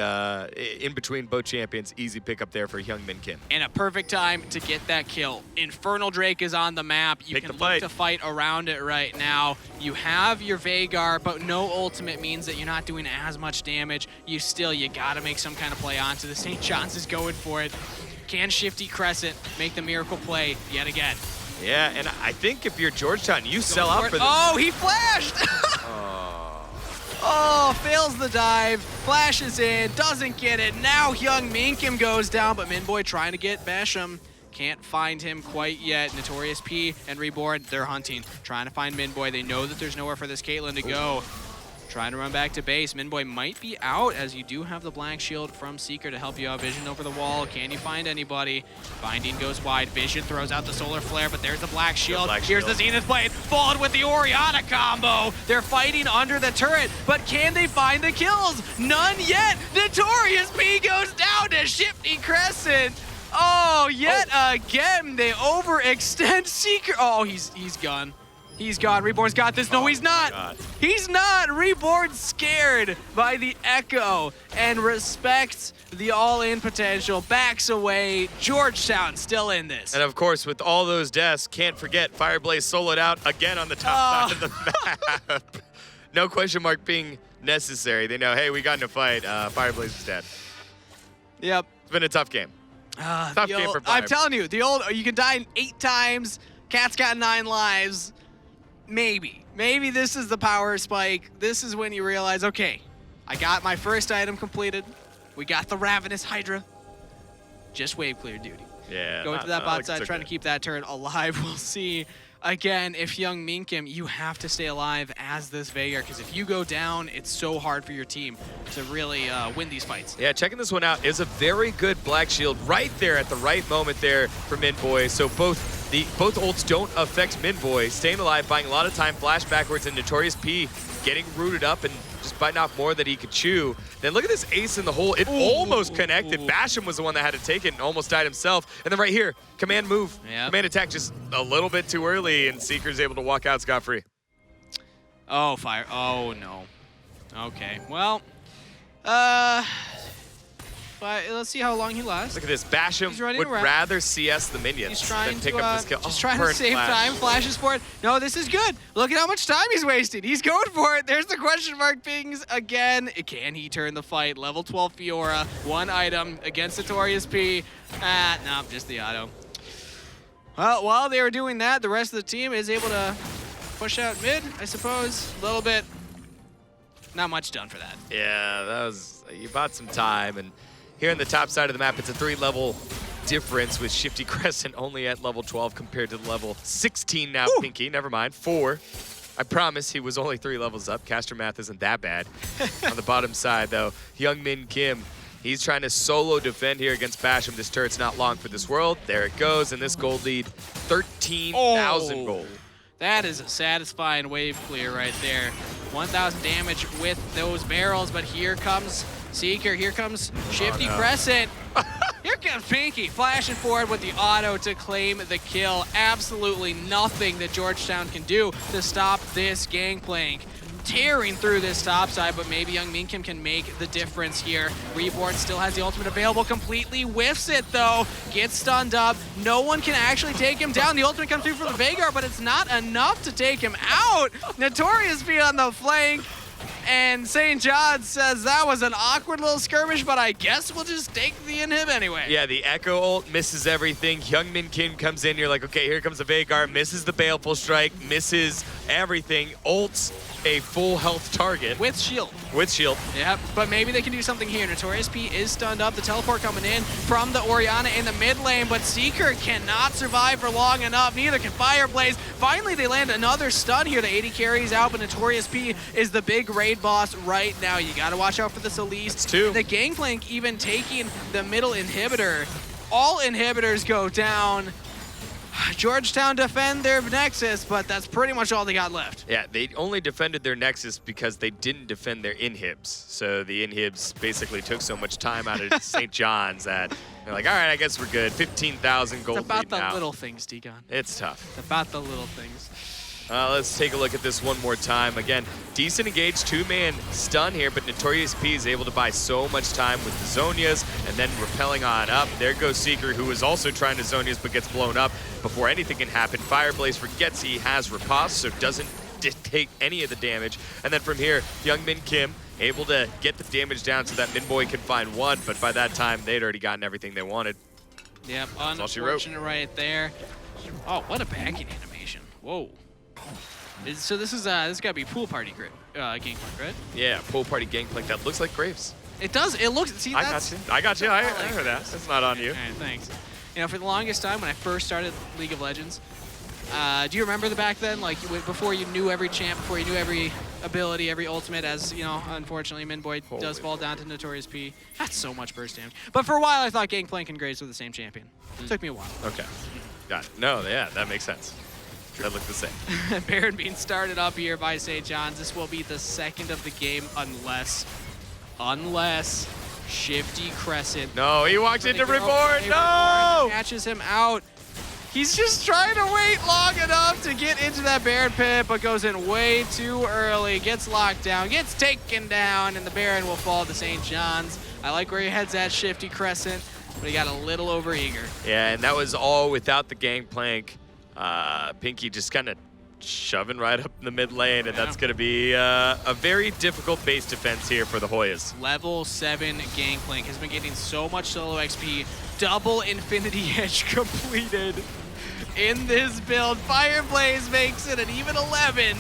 in between both champions. Easy pickup there for Young Min Kim. And a perfect time to get that kill. Infernal Drake is on the map. You can look to fight around it right now. You have your Veigar, but no ultimate means that you're not doing as much damage. You gotta make some kind of play onto the St. John's is going for it. Can Shifty Crescent make the miracle play yet again? Yeah, and I think if you're Georgetown, you sell out for this. Oh, he flashed! Oh, fails the dive, flashes in, doesn't get it. Now Young Minkum goes down, but Minboy trying to get Basham. Can't find him quite yet. Notorious P and Reborn, they're hunting, trying to find Minboy. They know that there's nowhere for this Caitlyn to go. Trying to run back to base. Minboy might be out as you do have the Black Shield from Seeker to help you out. Vision over the wall. Can you find anybody? Binding goes wide. Vision throws out the Solar Flare, but there's the Black Shield. Here's the Zenith Blade, followed with the Orianna combo. They're fighting under the turret, but can they find the kills? None yet. Notorious P goes down to Shifty Crescent. Oh, yet again, they overextend Seeker. Oh, he's gone. He's gone. Reborn's got this. No, he's not. He's not. Reborn's scared by the Echo and respects the all-in potential. Backs away. Georgetown still in this. And of course, with all those deaths, can't forget Fireblaze soloed out again on the top side of the map. No question mark being necessary. They know, hey, we got in a fight. Fireblaze is dead. Yep. It's been a tough game. Tough game for Fire. I'm telling you, you can die 8 times. Cat's got 9 lives. Maybe this is the power spike. This is when you realize, okay, I got my first item completed. We got the Ravenous Hydra. Just wave clear duty. Yeah. Going to that bot side, trying to keep that turret alive. We'll see. Again, if Young Minkum, you have to stay alive as this Veigar, because if you go down, it's so hard for your team to really win these fights. Yeah, checking this one out is a very good Black Shield right there at the right moment there for Minboy. So both ults don't affect Minboy. Staying alive, buying a lot of time, flash backwards, and Notorious P getting rooted up and just biting off more than he could chew. Then look at this ace in the hole. It almost connected. Basham was the one that had to take it and almost died himself. And then right here, command move. Yep. Command attack just a little bit too early, and Seeker's able to walk out scot-free. Oh, fire. Oh, no. Okay, well, Let's see how long he lasts. Look at this. Basham He's running would around. rather CS the minions He's trying than pick to, up this kill. just Oh, trying to burn save flash. time. Flashes for it. No, this is good. Look at how much time he's wasting. He's going for it. There's the question mark pings again. Can he turn the fight? Level 12 Fiora, 1 item against Notorious P. No, just the auto. Well, while they were doing that, the rest of the team is able to push out mid, I suppose. A little bit. Not much done for that. Yeah, that was, you bought some time. And here in the top side of the map, it's a 3-level difference with Shifty Crescent only at level 12 compared to level 16 now. Ooh. Pinky, never mind. 4. I promise he was only 3 levels up. Caster math isn't that bad. On the bottom side, though, Young Min Kim, he's trying to solo defend here against Basham. This turret's not long for this world. There it goes, and this gold lead, 13,000 gold. That is a satisfying wave clear right there. 1,000 damage with those barrels, but here comes Seeker, here comes Shifty Crescent. Here comes Pinky flashing forward with the auto to claim the kill. Absolutely nothing that Georgetown can do to stop this gangplank. Tearing through this top side, but maybe Young Min Kim can make the difference here. Reborn still has the ultimate available, completely whiffs it though, gets stunned up. No one can actually take him down. The ultimate comes through from the Veigar, but it's not enough to take him out. Notorious P on the flank, and St. John says that was an awkward little skirmish, but I guess we'll just take the inhib anyway. Yeah, the Echo ult misses everything. Young Min Kim comes in, you're like, okay, here comes the Veigar, misses the Baleful Strike, misses everything, ults a full health target. With shield. With shield. Yep, but maybe they can do something here. Notorious P is stunned up. The teleport coming in from the Orianna in the mid lane, but Seeker cannot survive for long enough. Neither can Fireblaze. Finally, they land another stun here. The 80 carries out, but Notorious P is the big raid boss right now. You gotta watch out for this Elise. It's 2. The Gangplank even taking the middle inhibitor. All inhibitors go down. Georgetown defend their Nexus, but that's pretty much all they got left. Yeah, they only defended their Nexus because they didn't defend their inhibs. So the inhibs basically took so much time out of St. John's that they're like, all right, I guess we're good. 15,000 gold It's about lead the now. little things, Deacon. It's tough. It's about the little things. Let's take a look at this one more time. Again, decent engage, 2-man stun here, but Notorious P is able to buy so much time with the Zonias and then repelling on up. There goes Seeker, who is also trying to Zonias but gets blown up before anything can happen. Fireblaze forgets he has riposte, so doesn't take any of the damage. And then from here, Young Min Kim able to get the damage down so that Min Boy can find one, but by that time, they'd already gotten everything they wanted. Yep, all she wrote. unfortunate right there. Oh, what a backing animation. Whoa. So this gotta be pool party gangplank, right? Yeah, pool party gangplank that looks like Graves. It does. It looks. See, I that's. got you. I got you. I heard that. It's not on you. All right, thanks. You know, for the longest time when I first started League of Legends, do you remember the back then, like before you knew every champ, before you knew every ability, every ultimate? As you know, unfortunately, Minboy does fall down to Notorious P. That's so much burst damage. But for a while, I thought Gangplank and Graves were the same champion. It took me a while. Okay. Got it. No, yeah, that makes sense. That look the same. Baron being started up here by St. John's. This will be the second of the game unless Shifty Crescent. No, he walks into Reborn. No! Catches him out. He's just trying to wait long enough to get into that Baron pit, but goes in way too early. Gets locked down, gets taken down, and the Baron will fall to St. John's. I like where he heads at, Shifty Crescent, but he got a little overeager. Yeah, and that was all without the Gangplank. Pinky just kind of shoving right up in the mid lane, and that's going to be a very difficult base defense here for the Hoyas. Level 7 Gangplank has been getting so much solo XP. Double Infinity Edge completed in this build. Fireblaze makes it an even 11.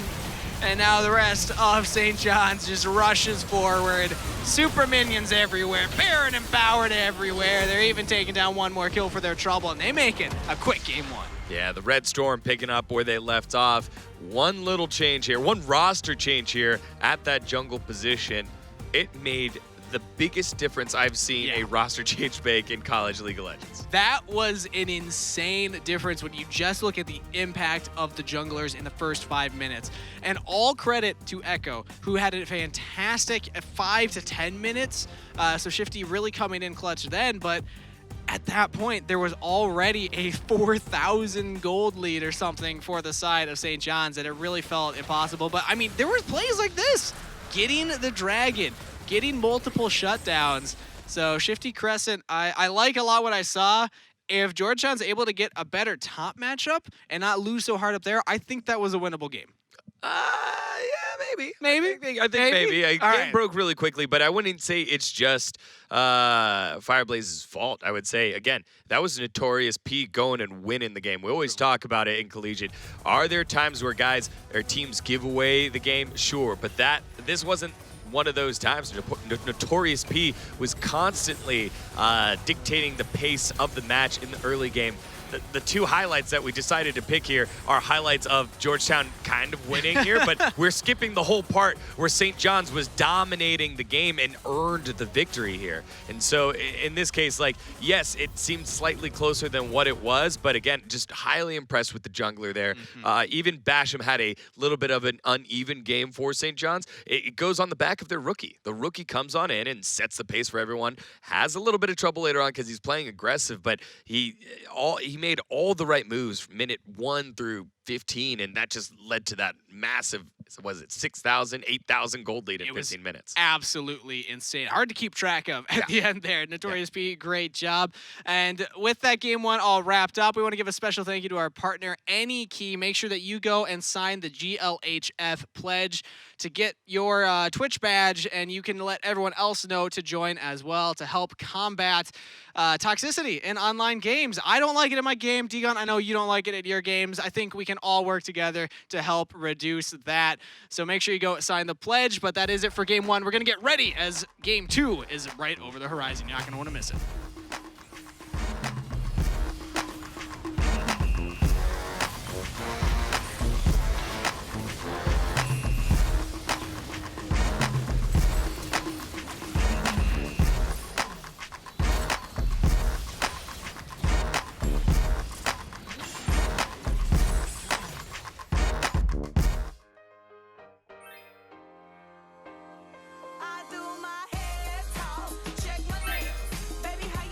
And now the rest of St. John's just rushes forward. Super minions everywhere. Baron empowered everywhere. They're even taking down one more kill for their trouble, and they make it a quick game 1. Yeah, the Red Storm picking up where they left off. One little change here, one roster change here at that jungle position. It made the biggest difference I've seen a roster change make in College League of Legends. That was an insane difference when you just look at the impact of the junglers in the first 5 minutes. And all credit to Echo, who had a fantastic 5 to 10 minutes. So Shifty really coming in clutch then, but at that point, there was already a 4,000 gold lead or something for the side of St. John's, and it really felt impossible. But, I mean, there were plays like this. Getting the Dragon, getting multiple shutdowns. So Shifty Crescent, I like a lot what I saw. If Georgetown's able to get a better top matchup and not lose so hard up there, I think that was a winnable game. Yeah, maybe. Maybe? I think maybe. All Game right. broke really quickly, but I wouldn't say it's just Fireblaze's fault. I would say, again, that was Notorious P going and winning the game. We always talk about it in Collegiate. Are there times where guys or teams give away the game? Sure, but this wasn't one of those times. Notorious P was constantly dictating the pace of the match in the early game. The two highlights that we decided to pick here are highlights of Georgetown kind of winning here, but we're skipping the whole part where St. John's was dominating the game and earned the victory here. And so in this case, like, yes, it seemed slightly closer than what it was, but again, just highly impressed with the jungler there. Even Basham had a little bit of an uneven game for St. John's. It goes on the back of their rookie. The rookie comes on in and sets the pace for everyone, has a little bit of trouble later on because he's playing aggressive, but he made all the right moves from minute 1 through 15, and that just led to that massive, was it 6,000, 8,000 gold lead in 15 minutes. Absolutely insane. Hard to keep track of at the end there. Notorious P, great job. And with that game one all wrapped up, we want to give a special thank you to our partner, AnyKey. Make sure that you go and sign the GLHF pledge to get your Twitch badge, and you can let everyone else know to join as well to help combat toxicity in online games. I don't like it in my game. Degon, I know you don't like it in your games. I think we can all work together to help reduce that. So make sure you go sign the pledge, but that is it for game one. We're going to get ready as game two is right over the horizon. You're not going to want to miss it. I do my head talk, check my nails. Baby, how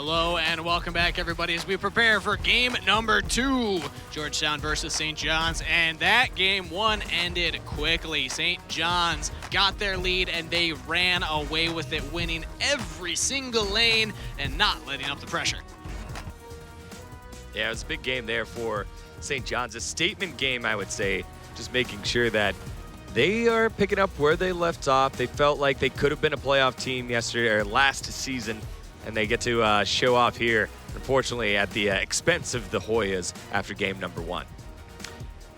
Hello and welcome back, everybody, as we prepare for game number 2, Georgetown versus St. John's. And that game 1 ended quickly. St. John's got their lead and they ran away with it, winning every single lane and not letting up the pressure. Yeah, it was a big game there for St. John's. A statement game, I would say, just making sure that they are picking up where they left off. They felt like they could have been a playoff team yesterday or last season, and they get to show off here, unfortunately, at the expense of the Hoyas after game number 1.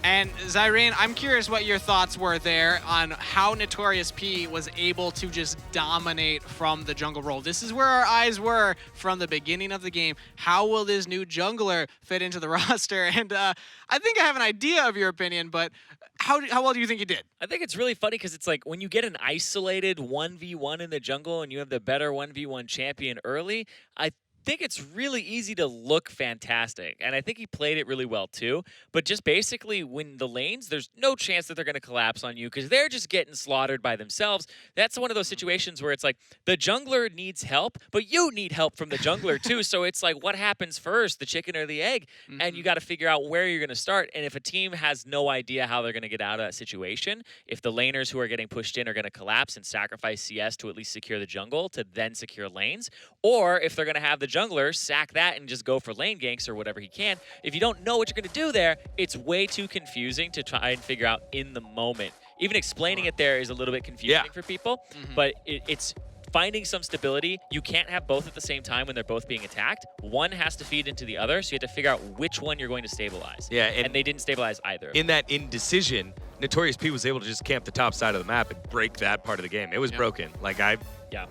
And Zyrene, I'm curious what your thoughts were there on how Notorious P was able to just dominate from the jungle role. This is where our eyes were from the beginning of the game. How will this new jungler fit into the roster? And I think I have an idea of your opinion, but how well do you think he did? I think it's really funny because it's like when you get an isolated 1v1 in the jungle and you have the better 1v1 champion early, I think it's really easy to look fantastic, and I think he played it really well too. But just basically when the lanes, there's no chance that they're going to collapse on you because they're just getting slaughtered by themselves. That's one of those situations where it's like the jungler needs help, but you need help from the jungler too. So it's like, what happens first, the chicken or the egg? And you got to figure out where you're going to start. And if a team has no idea how they're going to get out of that situation, if the laners who are getting pushed in are going to collapse and sacrifice CS to at least secure the jungle to then secure lanes, or if they're going to have the jungler sack that and just go for lane ganks or whatever he can. If you don't know what you're going to do there, it's way too confusing to try and figure out in the moment. Even explaining it there is a little bit confusing for people, but it's finding some stability. You can't have both at the same time when they're both being attacked. One has to feed into the other, so you have to figure out which one you're going to stabilize. Yeah, and they didn't stabilize either. In that indecision, Notorious P was able to just camp the top side of the map and break that part of the game. It was broken. Like,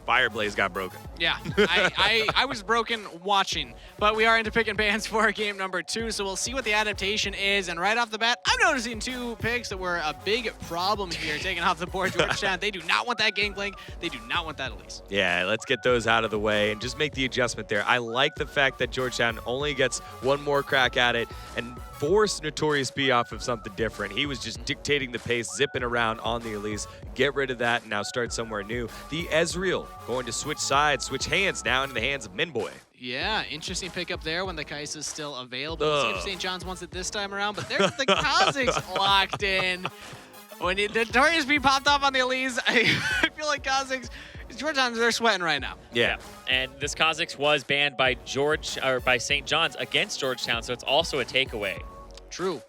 Fireblaze got broken. Yeah, I was broken watching, but we are into pick and bans for game number 2, so we'll see what the adaptation is. And right off the bat, I'm noticing 2 picks that were a big problem here, taking off the board. Georgetown, they do not want that Gangplank. They do not want that Elise. Yeah, let's get those out of the way and just make the adjustment there. I like the fact that Georgetown only gets one more crack at it and force Notorious P off of something different. He was just dictating the pace, zipping around on the Elise. Get rid of that and now start somewhere new. The Ezreal going to switch sides, switch hands now into the hands of Minboy. Yeah, interesting pickup there when the Kai'Sa is still available. We'll see if St. John's wants it this time around, but there's the Kha'Zix locked in. When the Notorious P popped off on the Elise, I feel like Kha'Zix, Georgetown, they're sweating right now. Yeah. And this Kha'Zix was banned by St. John's against Georgetown, so it's also a takeaway. True.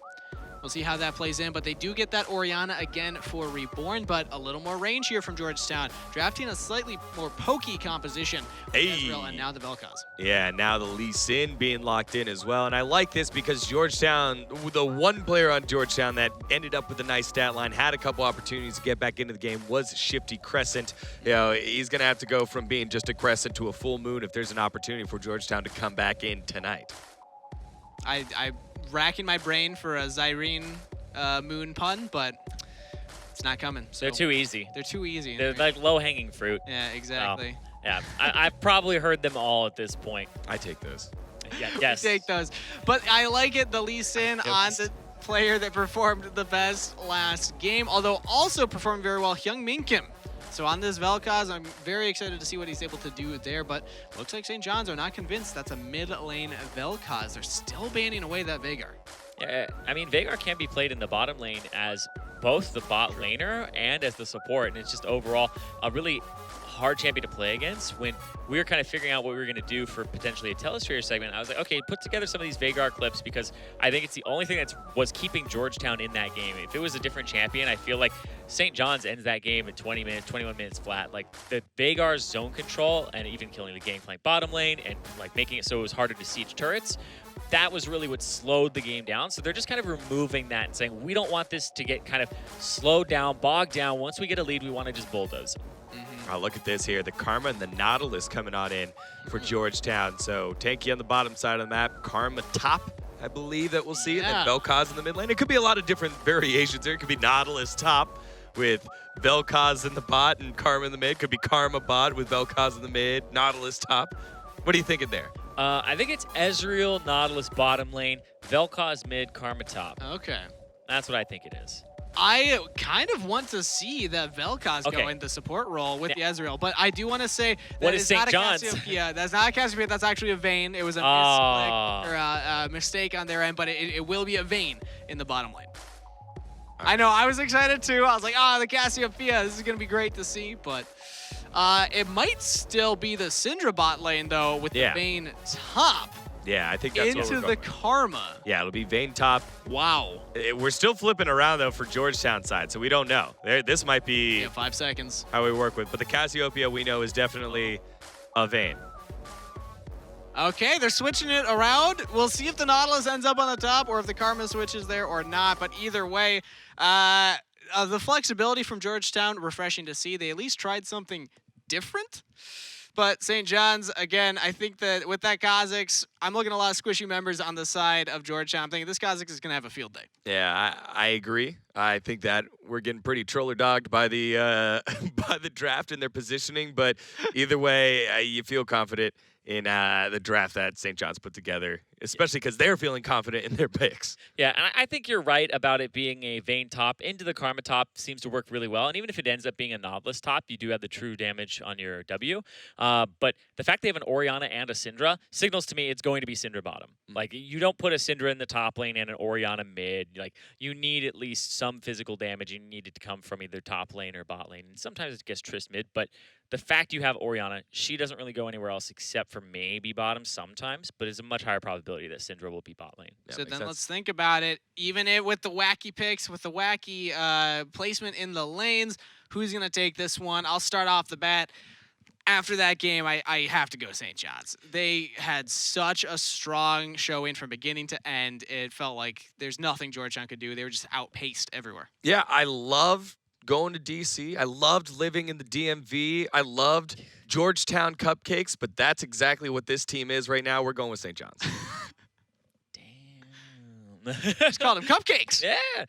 We'll see how that plays in, but they do get that Orianna again for Reborn, but a little more range here from Georgetown, drafting a slightly more pokey composition. Ezreal and now the Vel'Koz. Yeah, now the Lee Sin being locked in as well, and I like this because Georgetown, the one player on Georgetown that ended up with a nice stat line, had a couple opportunities to get back into the game, was Shifty Crescent. You know, he's going to have to go from being just a Crescent to a full moon if there's an opportunity for Georgetown to come back in tonight. I racking my brain for a Zyrene moon pun, but it's not coming. So They're too easy. They're too easy. They're like low-hanging fruit. Yeah, exactly. Yeah, I've probably heard them all at this point. I take those. Yeah, yes. Take those. But I like it, the Lee Sin on the player that performed the best last game, although also performed very well, Hyung Min Kim. So on this Vel'Koz, I'm very excited to see what he's able to do there, but looks like St. John's are not convinced that's a mid-lane Vel'Koz. They're still banning away that Veigar. Yeah, I mean, Veigar can be played in the bottom lane as both the bot laner and as the support, and it's just overall a really hard champion to play against. When we were kind of figuring out what we were going to do for potentially a Telestrator segment, I was like, okay, put together some of these Veigar clips because I think it's the only thing that was keeping Georgetown in that game. If it was a different champion, I feel like St. John's ends that game at 20 minutes, 21 minutes flat. Like the Veigar's zone control and even killing the Gangplank bottom lane and like making it so it was harder to siege turrets, that was really what slowed the game down. So they're just kind of removing that and saying, we don't want this to get kind of slowed down, bogged down. Once we get a lead, we want to just bulldoze. Oh, look at this here. The Karma and the Nautilus coming on in for Georgetown. So Tanky on the bottom side of the map, Karma top, I believe that we'll see, and then Vel'Koz in the mid lane. It could be a lot of different variations there. It could be Nautilus top with Vel'Koz in the bot and Karma in the mid. Could be Karma bot with Vel'Koz in the mid, Nautilus top. What are you thinking there? I think it's Ezreal, Nautilus bottom lane, Vel'Koz mid, Karma top. Okay. That's what I think it is. I kind of want to see that Vel'Koz Okay. go in the support role with the Ezreal, but I do want to say that What is it's St. not a John's? Cassiopeia. That's not a Cassiopeia. That's actually a Vayne. It was a Ah. misclick or a mistake on their end, but it will be a Vayne in the bottom lane. I know. I was excited too. I was like, the Cassiopeia. This is gonna be great to see, but it might still be the Syndra bot lane though with the Vayne top Yeah, I think that's what into we're the going. Karma. Yeah, it'll be Vayne top. Wow. We're still flipping around, though, for Georgetown side, so we don't know. This might be Yeah, 5 seconds. how we work with. But the Cassiopeia we know is definitely a Vayne. Okay, they're switching it around. We'll see if the Nautilus ends up on the top or if the Karma switches there or not. But either way, the flexibility from Georgetown, refreshing to see. They at least tried something different. But St. John's, again, I think that with that Kha'Zix, I'm looking at a lot of squishy members on the side of Georgetown. I'm thinking this Kha'Zix is going to have a field day. Yeah, I agree. I think that we're getting pretty troller dogged by the by the draft and their positioning. But either way, you feel confident in the draft that St. John's put together, especially because they're feeling confident in their picks. Yeah, and I think you're right about it being a Vayne top. Into the Karma top seems to work really well. And even if it ends up being a Nautilus top, you do have the true damage on your W. But the fact they have an Orianna and a Syndra signals to me it's going to be Syndra bottom. Like, you don't put a Syndra in the top lane and an Orianna mid. Like, you need at least some physical damage. You need it to come from either top lane or bot lane. And sometimes it gets Trist mid, but the fact you have Orianna, she doesn't really go anywhere else except for maybe bottom sometimes, but it's a much higher probability that Syndra will be bot lane. Yeah, So makes then sense. let's think about it. Even with the wacky picks, with the wacky placement in the lanes, who's going to take this one? I'll start off the bat. After that game, I have to go St. John's. They had such a strong showing from beginning to end. It felt like there's nothing Georgetown could do. They were just outpaced everywhere. Yeah, I love going to DC. I loved living in the DMV. I loved Georgetown cupcakes, but that's exactly what this team is right now. We're going with St. John's. Damn. Just called them cupcakes. Yeah.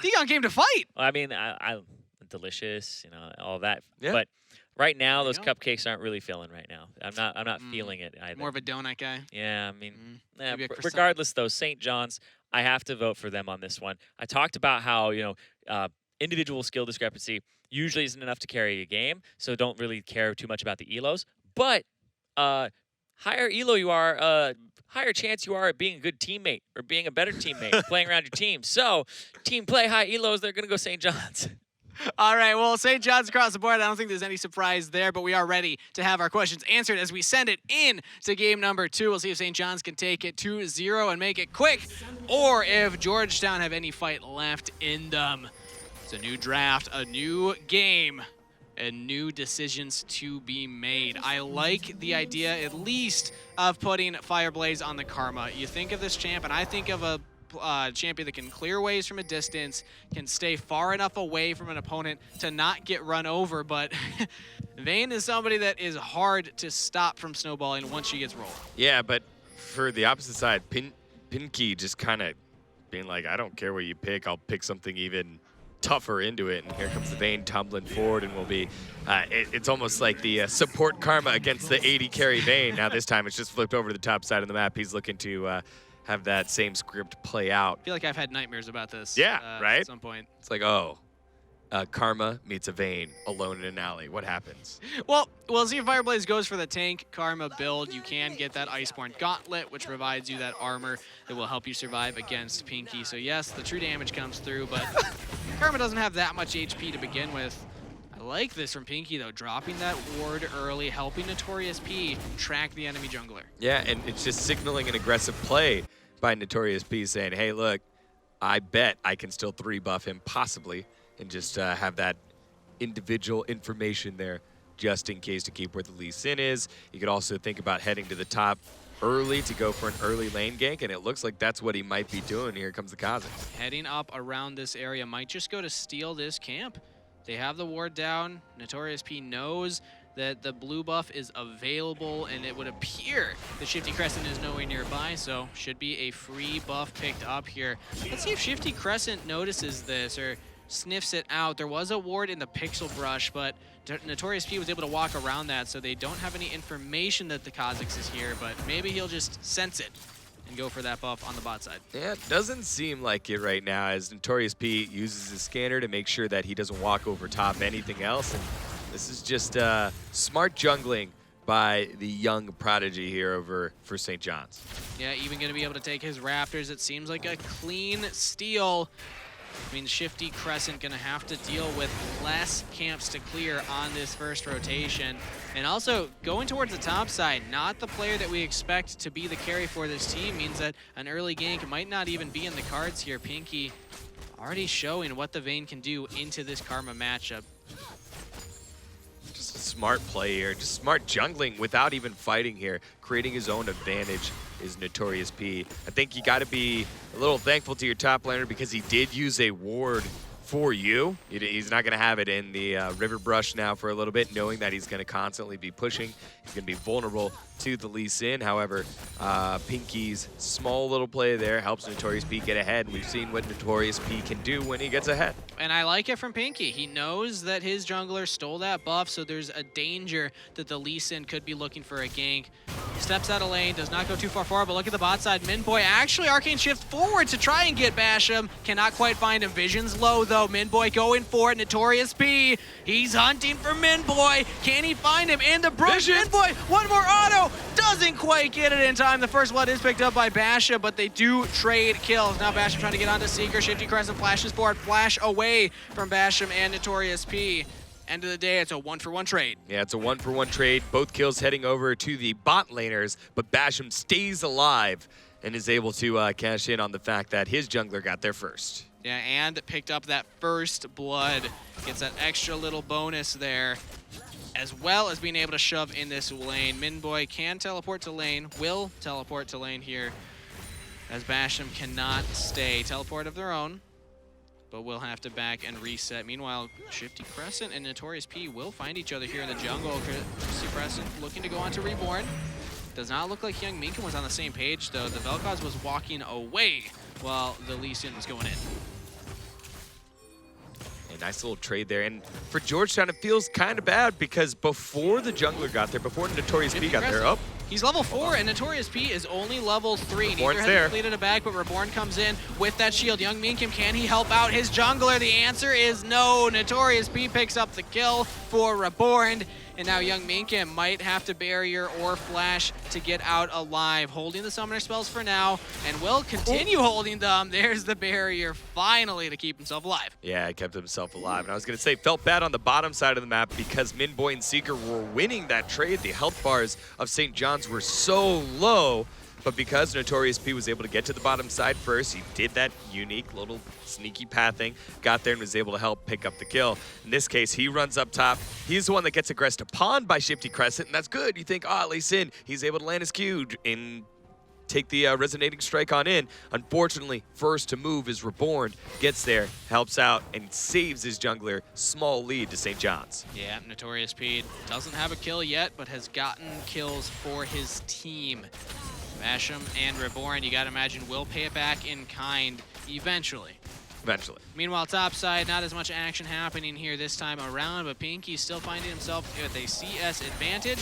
Dion came to fight. I mean, I delicious, all that. Yeah. But right now, There you those go. cupcakes aren't really feeling right now. I'm not feeling it either. More of a donut guy. Yeah, I mean, Maybe a croissant. regardless though, St. John's, I have to vote for them on this one. I talked about how individual skill discrepancy usually isn't enough to carry a game, so don't really care too much about the elos. But higher elo you are, higher chance you are at being a good teammate or being a better teammate, playing around your team. So team play high elos, they're gonna go St. John's. All right, well, St. John's across the board. I don't think there's any surprise there, but we are ready to have our questions answered as we send it in to game number 2. We'll see if St. John's can take it 2-0 and make it quick, or if Georgetown have any fight left in them. It's a new draft, a new game, and new decisions to be made. I like the idea, at least, of putting Fireblaze on the Karma. You think of this champ, and I think of a champion that can clear waves from a distance, can stay far enough away from an opponent to not get run over, but Vayne is somebody that is hard to stop from snowballing once she gets rolling. Yeah, but for the opposite side, Pinky just kind of being like, I don't care what you pick, I'll pick something even tougher into it. And here comes the Vayne tumbling forward, and will be, it's almost like the support Karma against the 80 carry Vayne. Now this time it's just flipped over to the top side of the map. He's looking to have that same script play out. I feel like I've had nightmares about this. Yeah, right? At some point. It's like, Karma meets a Vayne alone in an alley. What happens? Well, we'll see if Fireblaze goes for the tank Karma build. You can get that Iceborne Gauntlet, which provides you that armor that will help you survive against Pinky. So yes, the true damage comes through, but Karma doesn't have that much HP to begin with. I like this from Pinky, though, dropping that ward early, helping Notorious P track the enemy jungler. Yeah, and it's just signaling an aggressive play by Notorious P, saying, hey, look, I bet I can still 3-buff him, possibly, and just have that individual information there just in case to keep where the Lee Sin is. You could also think about heading to the top early to go for an early lane gank, and it looks like that's what he might be doing. Here comes the Kha'Zix. Heading up around this area, might just go to steal this camp. They have the ward down. Notorious P knows that the blue buff is available, and it would appear that Shifty Crescent is nowhere nearby, so should be a free buff picked up here. Let's see if Shifty Crescent notices this or sniffs it out. There was a ward in the Pixel Brush, but Notorious P was able to walk around that, so they don't have any information that the Kha'Zix is here, but maybe he'll just sense it and go for that buff on the bot side. Yeah, it doesn't seem like it right now, as Notorious P uses his scanner to make sure that he doesn't walk over top anything else. And this is just smart jungling by the young prodigy here over for St. John's. Yeah, even going to be able to take his Raptors. It seems like a clean steal. I mean, Shifty Crescent going to have to deal with less camps to clear on this first rotation. And also, going towards the top side, not the player that we expect to be the carry for this team, means that an early gank might not even be in the cards here. Pinky already showing what the Vayne can do into this Karma matchup. Just a smart play here, just smart jungling without even fighting here, creating his own advantage is Notorious P. I think you got to be a little thankful to your top laner because he did use a ward for you. He's not going to have it in the River Brush now for a little bit, knowing that he's going to constantly be pushing. He's going to be vulnerable to the Lee Sin. However, Pinky's small little play there helps Notorious P get ahead. We've seen what Notorious P can do when he gets ahead. And I like it from Pinky. He knows that his jungler stole that buff, so there's a danger that the Lee Sin could be looking for a gank. Steps out of lane, does not go too far forward, but look at the bot side. Minboy actually Arcane Shift forward to try and get Basham. Cannot quite find him. Vision's low though. Minboy going for it. Notorious P. He's hunting for Minboy. Can he find him in the brush? Minboy, one more auto. Doesn't quite get it in time. The first blood is picked up by Basha, but they do trade kills. Now Basham trying to get onto Seeker. Shifty Crescent flashes forward. Flash away from Basham and Notorious P. End of the day, it's a 1-for-1 trade. Yeah, it's a 1-for-1 trade. Both kills heading over to the bot laners, but Basham stays alive and is able to cash in on the fact that his jungler got there first. Yeah, and picked up that first blood. Gets that extra little bonus there, as well as being able to shove in this lane. Minboy can teleport to lane, will teleport to lane here, as Basham cannot stay. Teleport of their own, but we'll have to back and reset. Meanwhile, Shifty Crescent and Notorious P will find each other here in the jungle. Shifty Crescent looking to go on to Reborn. Does not look like Young Minkin was on the same page, though. The Vel'Koz was walking away while the Lee Sin was going in. A nice little trade there. And for Georgetown, it feels kind of bad because before the jungler got there, before Notorious P got there, he's level 4, and Notorious P is only level 3. Neither has completed a bag, but Reborn comes in with that shield. Young Minkin, can he help out his jungler? The answer is no. Notorious P picks up the kill for Reborn, and now Young Minkin might have to barrier or flash to get out alive. Holding the summoner spells for now, and will continue holding them. There's the barrier finally to keep himself alive. Yeah, he kept himself alive. And I was going to say, felt bad on the bottom side of the map because Minboy and Seeker were winning that trade. The health bars of St. John's were so low, but because Notorious P was able to get to the bottom side first, he did that unique little sneaky pathing, got there and was able to help pick up the kill. In this case, he runs up top. He's the one that gets aggressed upon by Shifty Crescent, and that's good. You think, Lee Sin, he's able to land his Q and take the resonating strike on in. Unfortunately, first to move is Reborn, gets there, helps out, and saves his jungler. Small lead to St. John's. Yeah, Notorious P doesn't have a kill yet, but has gotten kills for his team. Basham and Reborn, you gotta imagine, will pay it back in kind eventually. Meanwhile, topside, not as much action happening here this time around, but Pinky still finding himself with a CS advantage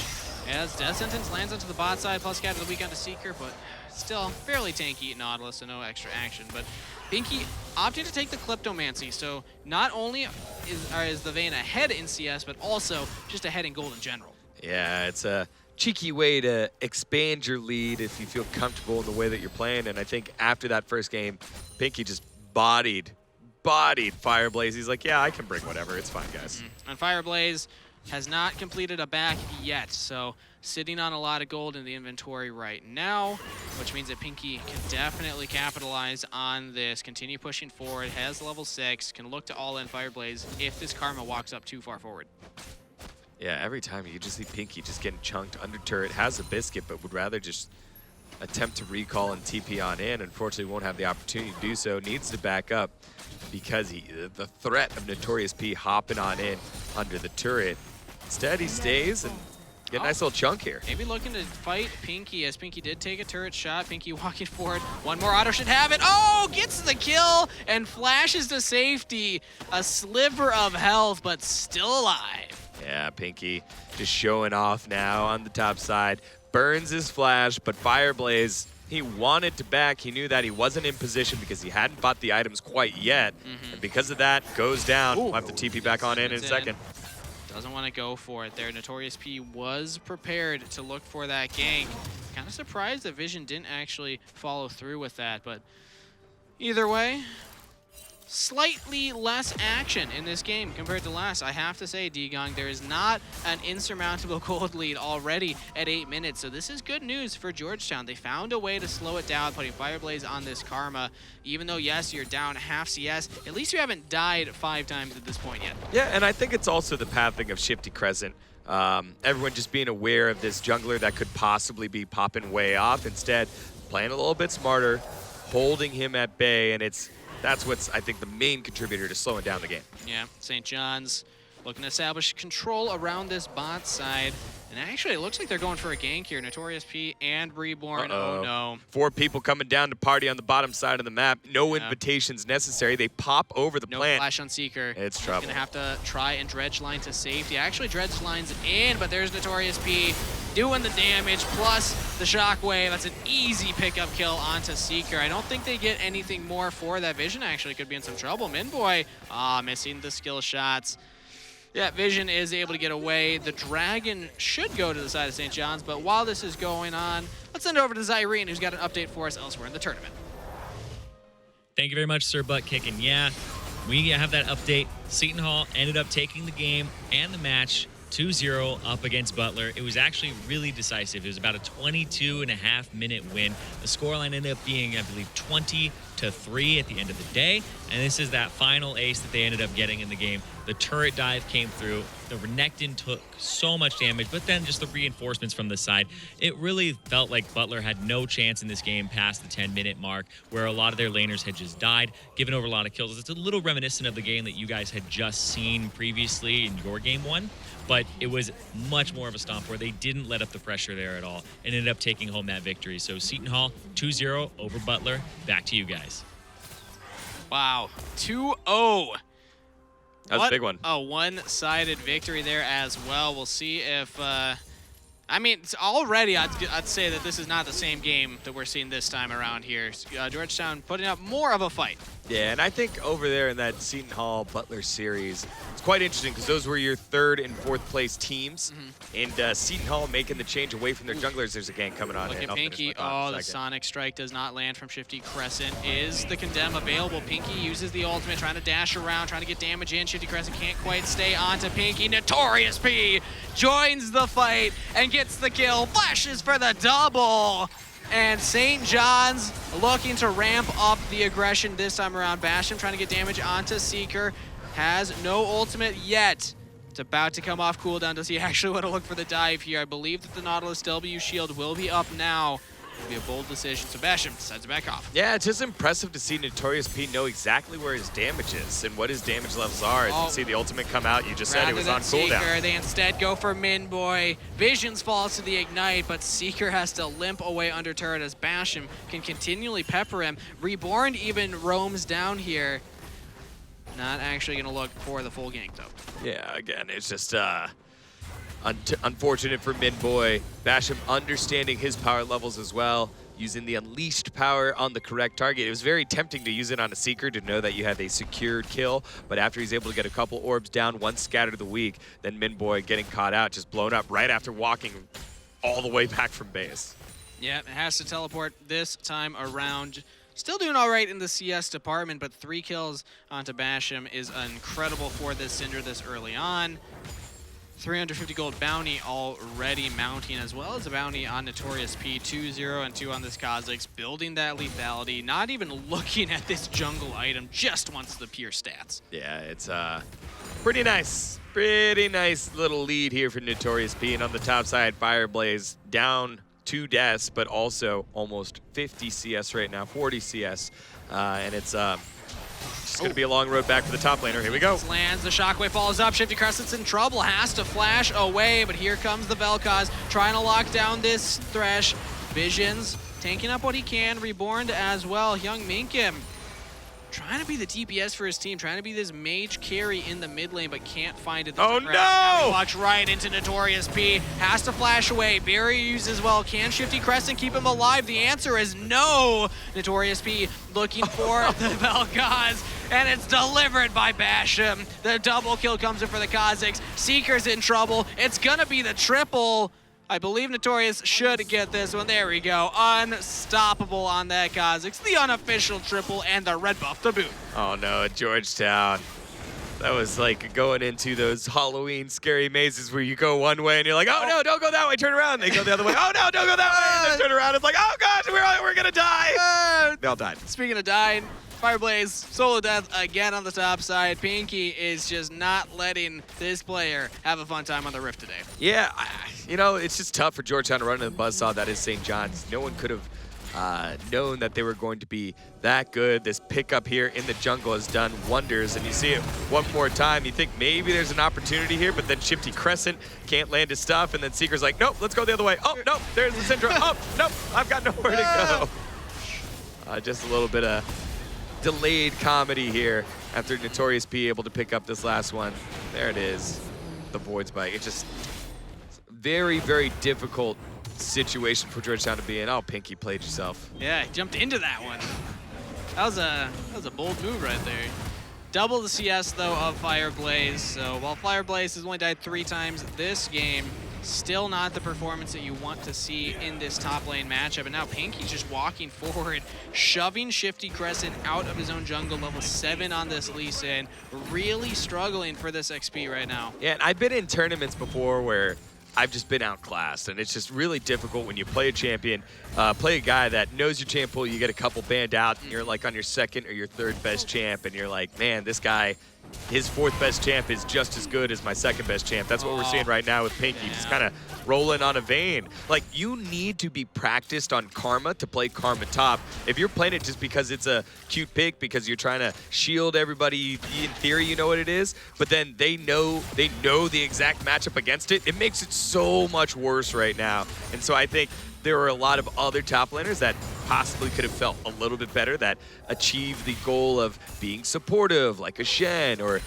as Death Sentence lands onto the bot side, plus Cat of the Week onto Seeker, but still fairly tanky Nautilus, so no extra action. But Pinky opting to take the Kleptomancy, so not only is the Vayne ahead in CS, but also just ahead in gold in general. Yeah, it's a cheeky way to expand your lead if you feel comfortable in the way that you're playing. And I think after that first game, Pinky just bodied Fireblaze. He's like, yeah, I can bring whatever. It's fine, guys. And Fireblaze has not completed a back yet, so sitting on a lot of gold in the inventory right now, which means that Pinky can definitely capitalize on this, continue pushing forward, has level 6, can look to all-in Fireblaze if this Karma walks up too far forward. Yeah, every time you just see Pinky just getting chunked under turret, has a biscuit, but would rather just attempt to recall and TP on in. Unfortunately, won't have the opportunity to do so. Needs to back up because the threat of Notorious P hopping on in under the turret. Instead, he stays and get a nice little chunk here. Maybe looking to fight Pinky, as Pinky did take a turret shot. Pinky walking forward. One more auto should have it. Oh, gets the kill and flashes to safety. A sliver of health, but still alive. Yeah, Pinky just showing off now on the top side. Burns his flash, but Fireblaze He wanted to back. He knew that he wasn't in position because he hadn't bought the items quite yet. And because of that, goes down. We'll have to TP back on in a second. Doesn't want to go for it there. Notorious P was prepared to look for that gank. Kind of surprised that Vision didn't actually follow through with that, but either way, slightly less action in this game compared to last. I have to say, D-Gong, there is not an insurmountable gold lead already at 8 minutes, so this is good news for Georgetown. They found a way to slow it down, putting Fireblaze on this Karma. Even though, yes, you're down half CS, at least you haven't died 5 times at this point yet. Yeah, and I think it's also the pathing of Shifty Crescent. Everyone just being aware of this jungler that could possibly be popping way off. Instead, playing a little bit smarter, holding him at bay, and that's what's, I think, the main contributor to slowing down the game. Yeah, St. John's looking to establish control around this bot side. And actually, it looks like they're going for a gank here. Notorious P and Reborn. Oh, no. 4 people coming down to party on the bottom side of the map. No invitations necessary. They pop over the plant. No flash on Seeker. It's trouble. He's going to have to try and dredge line to safety. Actually, dredge line's in, but there's Notorious P doing the damage, plus the shockwave. That's an easy pickup kill onto Seeker. I don't think they get anything more for that. Vision actually could be in some trouble. Minboy, missing the skill shots. Yeah, Vision is able to get away. The Dragon should go to the side of St. John's, but while this is going on, let's send it over to Zyrene, who's got an update for us elsewhere in the tournament. Thank you very much, Sir Butt Kick. And yeah, we have that update. Seton Hall ended up taking the game and the match 2-0 up against Butler. It was actually really decisive. It was about a 22.5-minute win. The scoreline ended up being, I believe, 20-3 at the end of the day. And this is that final ace that they ended up getting in the game. The turret dive came through. The Renekton took so much damage, but then just the reinforcements from the side. It really felt like Butler had no chance in this game past the 10-minute mark, where a lot of their laners had just died, given over a lot of kills. It's a little reminiscent of the game that you guys had just seen previously in your game 1, but it was much more of a stomp where they didn't let up the pressure there at all and ended up taking home that victory. So Seton Hall 2-0 over Butler. Back to you guys. Wow, 2-0. That was a big one. A one-sided victory there as well. We'll see if, I mean, already I'd say that this is not the same game that we're seeing this time around here. Georgetown putting up more of a fight. Yeah, and I think over there in that Seton Hall Butler series, it's quite interesting because those were your 3rd and 4th place teams. And Seton Hall making the change away from their junglers. There's a gank coming on. Look at Pinky. Oh, the Sonic Strike does not land from Shifty Crescent. Is the Condemn available? Pinky uses the ultimate, trying to dash around, trying to get damage in. Shifty Crescent can't quite stay onto Pinky. Notorious P joins the fight and gets the kill. Flashes for the double. And St. John's looking to ramp up the aggression this time around. Basham trying to get damage onto Seeker. Has no ultimate yet. It's about to come off cooldown. Does he actually want to look for the dive here? I believe that the Nautilus W shield will be up now. It'll be a bold decision. So Basham decides to back off. Yeah, it's just impressive to see Notorious P know exactly where his damage is and what his damage levels are. As you see the ultimate come out, you just said it was on cooldown. Seeker, they instead go for Minboy. Visions falls to the Ignite, but Seeker has to limp away under turret as Basham can continually pepper him. Reborn even roams down here. Not actually going to look for the full gank, though. Yeah, again, it's just unfortunate for Minboy. Basham understanding his power levels as well, using the unleashed power on the correct target. It was very tempting to use it on a Seeker to know that you have a secured kill, but after he's able to get a couple orbs down, one scatter to the weak, then Minboy getting caught out, just blown up right after walking all the way back from base. Yeah, it has to teleport this time around. Still doing all right in the CS department, but 3 kills onto Basham is incredible for this Syndra this early on. 350 gold bounty already mounting, as well as a bounty on Notorious P. 2-0 and 2 on this Kha'Zix, building that lethality, not even looking at this jungle item, just wants the pure stats. Yeah, it's pretty nice little lead here for Notorious P. And on the top side, Fireblaze down 2 deaths, but also almost 50 CS right now, 40 CS. And it's just going to be a long road back for the top laner. Here we go. Lands, the shockwave follows up. Shifty Crescent's in trouble, has to flash away, but here comes the Vel'Koz trying to lock down this Thresh. Visions tanking up what he can, Reborn as well. Young Minkim trying to be the DPS for his team, trying to be this mage carry in the mid lane, but can't find it. Oh, Now he no! walks right into Notorious P. Has to flash away. Barrier used as well. Can Shifty Crescent keep him alive? The answer is no. Notorious P looking for the Vel'Koz, and it's delivered by Basham. The double kill comes in for the Kazakhs. Seeker's in trouble. It's gonna be the triple. I believe Notorious should get this one. There we go. Unstoppable on that Kazakhs. The unofficial triple and the red buff to boot. Oh no, Georgetown. That was like going into those Halloween scary mazes where you go one way and you're like, oh no, don't go that way, turn around. They go the other way. Oh no, don't go that way. And then turn around. It's like, oh gosh, we're gonna die. They all died. Speaking of dying, Fireblaze, solo death again on the top side. Pinky is just not letting this player have a fun time on the Rift today. Yeah, you know, it's just tough for Georgetown to run into the buzzsaw that is St. John's. No one could have known that they were going to be that good. This pickup here in the jungle has done wonders, and you see it one more time. You think maybe there's an opportunity here, but then Shifty Crescent can't land his stuff, and then Seeker's like, nope, let's go the other way. Oh, nope, there's the Syndra. Oh, nope, I've got nowhere to go. Just a little bit of delayed comedy here after Notorious P able to pick up this last one. There it is, the Void's Bite. It's just very, very difficult situation for Georgetown to be in. Oh, Pinky, played yourself. Yeah, he jumped into that one. That was a bold move right there. Double the CS though of Fireblaze. So while Fireblaze has only died 3 times this game, still not the performance that you want to see in this top lane matchup. And now Pinky's just walking forward, shoving Shifty Crescent out of his own jungle, level 7 on this Lee Sin. Really struggling for this XP right now. Yeah, and I've been in tournaments before where I've just been outclassed, and it's just really difficult when you play a champion, play a guy that knows your champ pool, you get a couple banned out, and you're like on your 2nd or your 3rd best champ, and you're like, man, this guy, his 4th best champ is just as good as my 2nd best champ. That's what we're seeing right now with Pinky, just kind of rolling on a vein. Like, you need to be practiced on Karma to play Karma top. If you're playing it just because it's a cute pick, because you're trying to shield everybody, in theory you know what it is, but then they know the exact matchup against it, it makes it so much worse right now. And so I think there are a lot of other top laners that possibly could have felt a little bit better, that achieve the goal of being supportive, like a Shen, or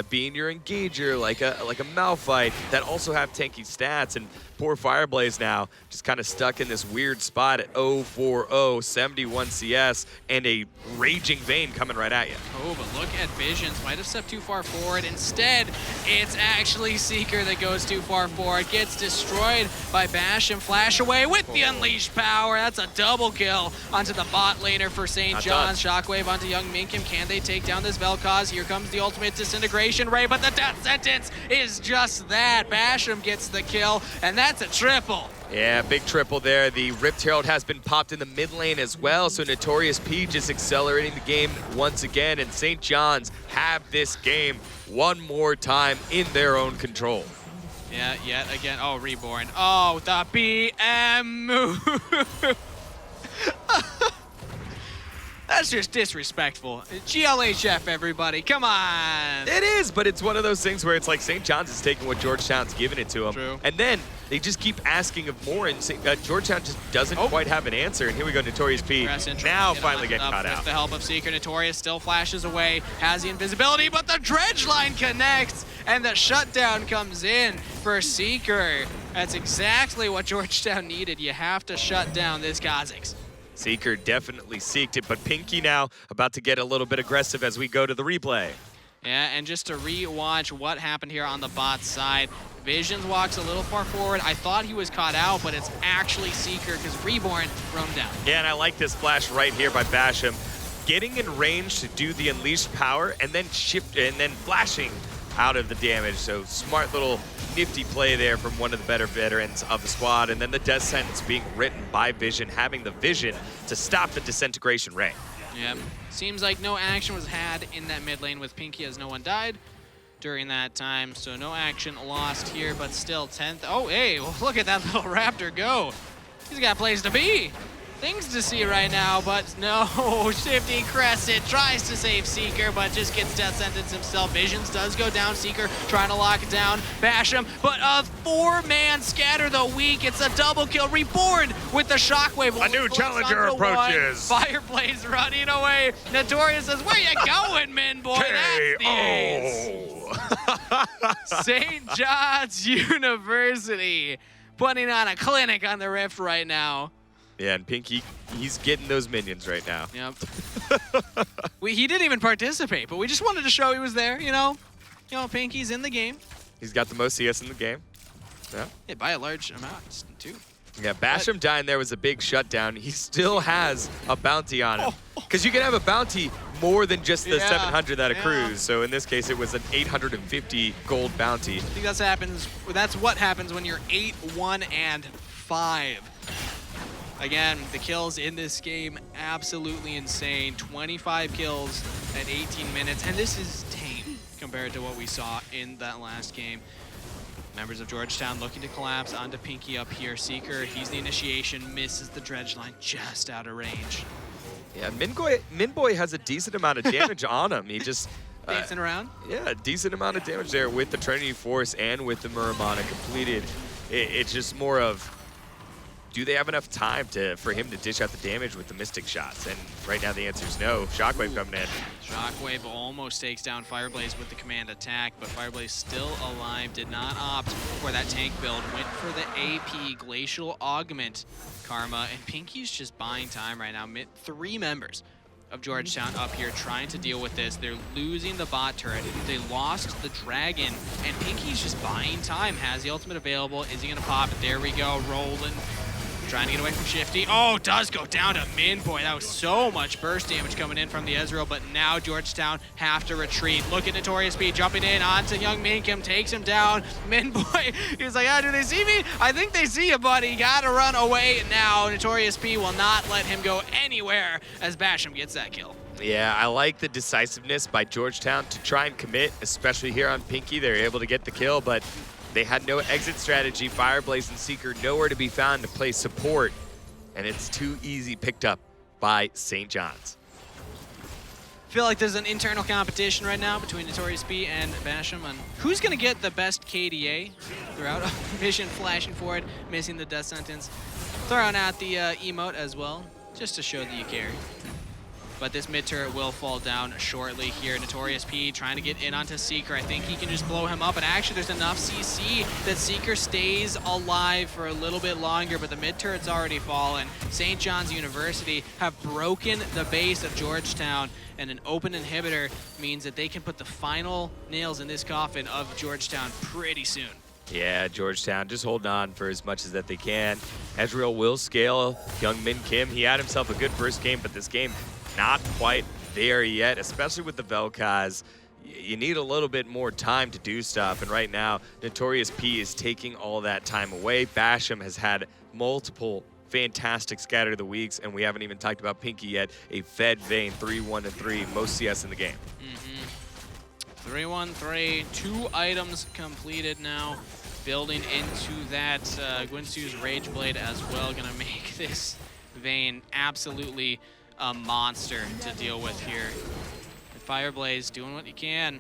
being your engager, like a Malphite, that also have tanky stats. And poor Fireblaze now just kind of stuck in this weird spot at 0-4-0, 71 CS, and a raging Vayne coming right at you. Oh, but look at Visions. Might have stepped too far forward. Instead, it's actually Seeker that goes too far forward. Gets destroyed by Bash and Flash away with the Unleashed Power. That's a double kill onto the bot laner for St. John's. Shockwave onto Young Minkim. Can they take down this Vel'Koz? Here comes the ultimate disintegration ray, but the death sentence is just that. Basham gets the kill, and that's a triple. Yeah, big triple there. The Ripped Herald has been popped in the mid lane as well, so Notorious P just accelerating the game once again, and St. John's have this game one more time in their own control. Yeah, yet again. Oh, Reborn. Oh, the BM move. That's just disrespectful. GLHF, everybody. Come on. It is, but it's one of those things where it's like St. John's is taking what Georgetown's giving it to them. True. And then they just keep asking of more, and Georgetown just doesn't quite have an answer. And here we go, Notorious P. Now finally getting caught out. With the help of Seeker, Notorious still flashes away, has the invisibility, but the dredge line connects, and the shutdown comes in for Seeker. That's exactly what Georgetown needed. You have to shut down this Kazakhs. Seeker definitely seeked it, but Pinky now about to get a little bit aggressive as we go to the replay. Yeah, and just to re-watch what happened here on the bot side, Visions walks a little far forward. I thought he was caught out, but it's actually Seeker because Reborn roamed down. Yeah, and I like this flash right here by Basham. Getting in range to do the Unleashed Power and then flashing out of the damage. So smart little nifty play there from one of the better veterans of the squad. And then the death sentence being written by Vision, having the vision to stop the disintegration ray. Yep. Seems like no action was had in that mid lane with Pinky as no one died during that time. So no action lost here, but still 10th. Oh, hey, well, look at that little Raptor go. He's got a place to be. things to see right now, but no, Shifty Crescent tries to save Seeker, but just gets death sentence himself. Visions does go down, Seeker trying to lock it down, bash him, but a 4-man scatter the weak. It's a double kill, Reborn with the shockwave. A new challenger approaches. Fireblaze running away. Notorious says, where you going, men boy? That's the ace. St. John's University putting on a clinic on the Rift right now. Yeah, and Pinky, he's getting those minions right now. Yep. He didn't even participate, but we just wanted to show he was there, you know? Pinky's in the game. He's got the most CS in the game. Yeah. Yeah, by a large amount, too. Yeah, Basham dying there was a big shutdown. He still has a bounty on him. Because you can have a bounty more than just the 700 that accrues. So in this case, it was an 850 gold bounty. I think that's what happens when you're 8-1-5. Again, the kills in this game, absolutely insane. 25 kills at 18 minutes, and this is tame compared to what we saw in that last game. Members of Georgetown looking to collapse onto Pinky up here. Seeker, he's the initiation, misses the dredge line just out of range. Yeah, Minboy has a decent amount of damage on him. He just... dancing around? Yeah, a decent amount of damage there with the Trinity Force and with the Muramana completed. It's just more of, do they have enough time for him to dish out the damage with the Mystic shots? And right now the answer is no. Shockwave coming in. Shockwave almost takes down Fireblaze with the command attack, but Fireblaze still alive, did not opt for that tank build, went for the AP Glacial Augment Karma, and Pinky's just buying time right now. 3 members of Georgetown up here trying to deal with this. They're losing the bot turret. They lost the dragon, and Pinky's just buying time. Has the ultimate available. Is he gonna pop it? There we go, rolling. Trying to get away from Shifty. Oh, does go down to Minboy. That was so much burst damage coming in from the Ezreal, but now Georgetown have to retreat. Look at Notorious P jumping in onto Young Minkim, takes him down. Minboy, he's like, do they see me? I think they see you, buddy. Gotta run away now. Notorious P will not let him go anywhere as Basham gets that kill. Yeah, I like the decisiveness by Georgetown to try and commit, especially here on Pinky. They're able to get the kill, but they had no exit strategy. Fireblaze and Seeker nowhere to be found to play support, and it's too easy picked up by St. John's. I feel like there's an internal competition right now between Notorious P and Basham on who's going to get the best KDA throughout. Vision flashing forward, missing the death sentence. Throwing out the emote as well, just to show that you care. But this mid turret will fall down shortly here. Notorious P trying to get in onto Seeker. I think he can just blow him up. And actually, there's enough CC that Seeker stays alive for a little bit longer. But the mid turret's already fallen. St. John's University have broken the base of Georgetown. And an open inhibitor means that they can put the final nails in this coffin of Georgetown pretty soon. Yeah, Georgetown just holding on for as much as that they can. Ezreal will scale. Young Min Kim, he had himself a good first game, but this game not quite there yet, especially with the Vel'Koz. You need a little bit more time to do stuff, and right now, Notorious P is taking all that time away. Basham has had multiple fantastic scatter of the weeks, and we haven't even talked about Pinky yet. A fed Vayne 3-1-3, most CS in the game. 3-1-3, 2 items completed now. Building into that Gwinsu's Rage Blade as well, gonna make this Vayne absolutely a monster to deal with here. Fireblaze doing what you can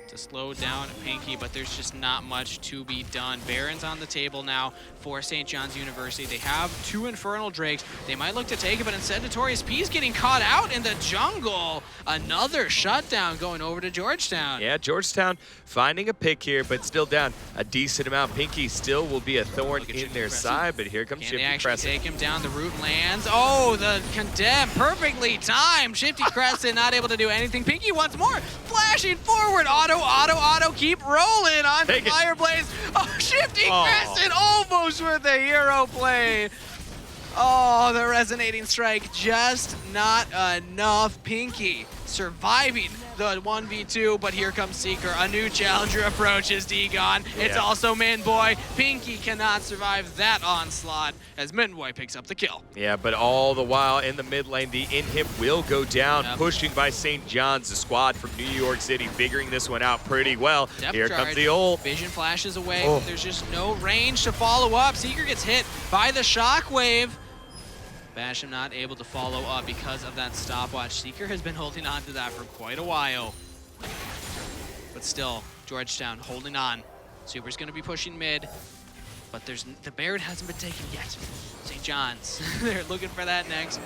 to slow down Pinky, but there's just not much to be done. Baron's on the table now for St. John's University. They have 2 Infernal Drakes. They might look to take it, but instead Notorious P's getting caught out in the jungle. Another shutdown going over to Georgetown. Yeah, Georgetown finding a pick here, but still down a decent amount. Pinky still will be a thorn in their side, but here comes Shifty Shifty Crescent. Take him down, the root lands. Oh, the condemn, perfectly timed. Shifty Crescent not able to do anything. Pinky once more, flashing forward. Auto, keep rolling on Fireblaze. Oh, Shifty Crescent almost with a hero play. Oh, the resonating strike, just not enough. Pinky surviving the 1v2, but here comes Seeker. A new challenger approaches Dagon. It's also Minboy. Pinky cannot survive that onslaught as Minboy picks up the kill. Yeah, but all the while in the mid lane, the inhib will go down, pushing by St. John's, the squad from New York City, figuring this one out pretty well. Here comes the ult. Vision flashes away. There's just no range to follow up. Seeker gets hit by the shockwave. Basham not able to follow up because of that stopwatch. Seeker has been holding on to that for quite a while. But still, Georgetown holding on. Super's going to be pushing mid, but the Baron hasn't been taken yet. St. John's, they're looking for that next.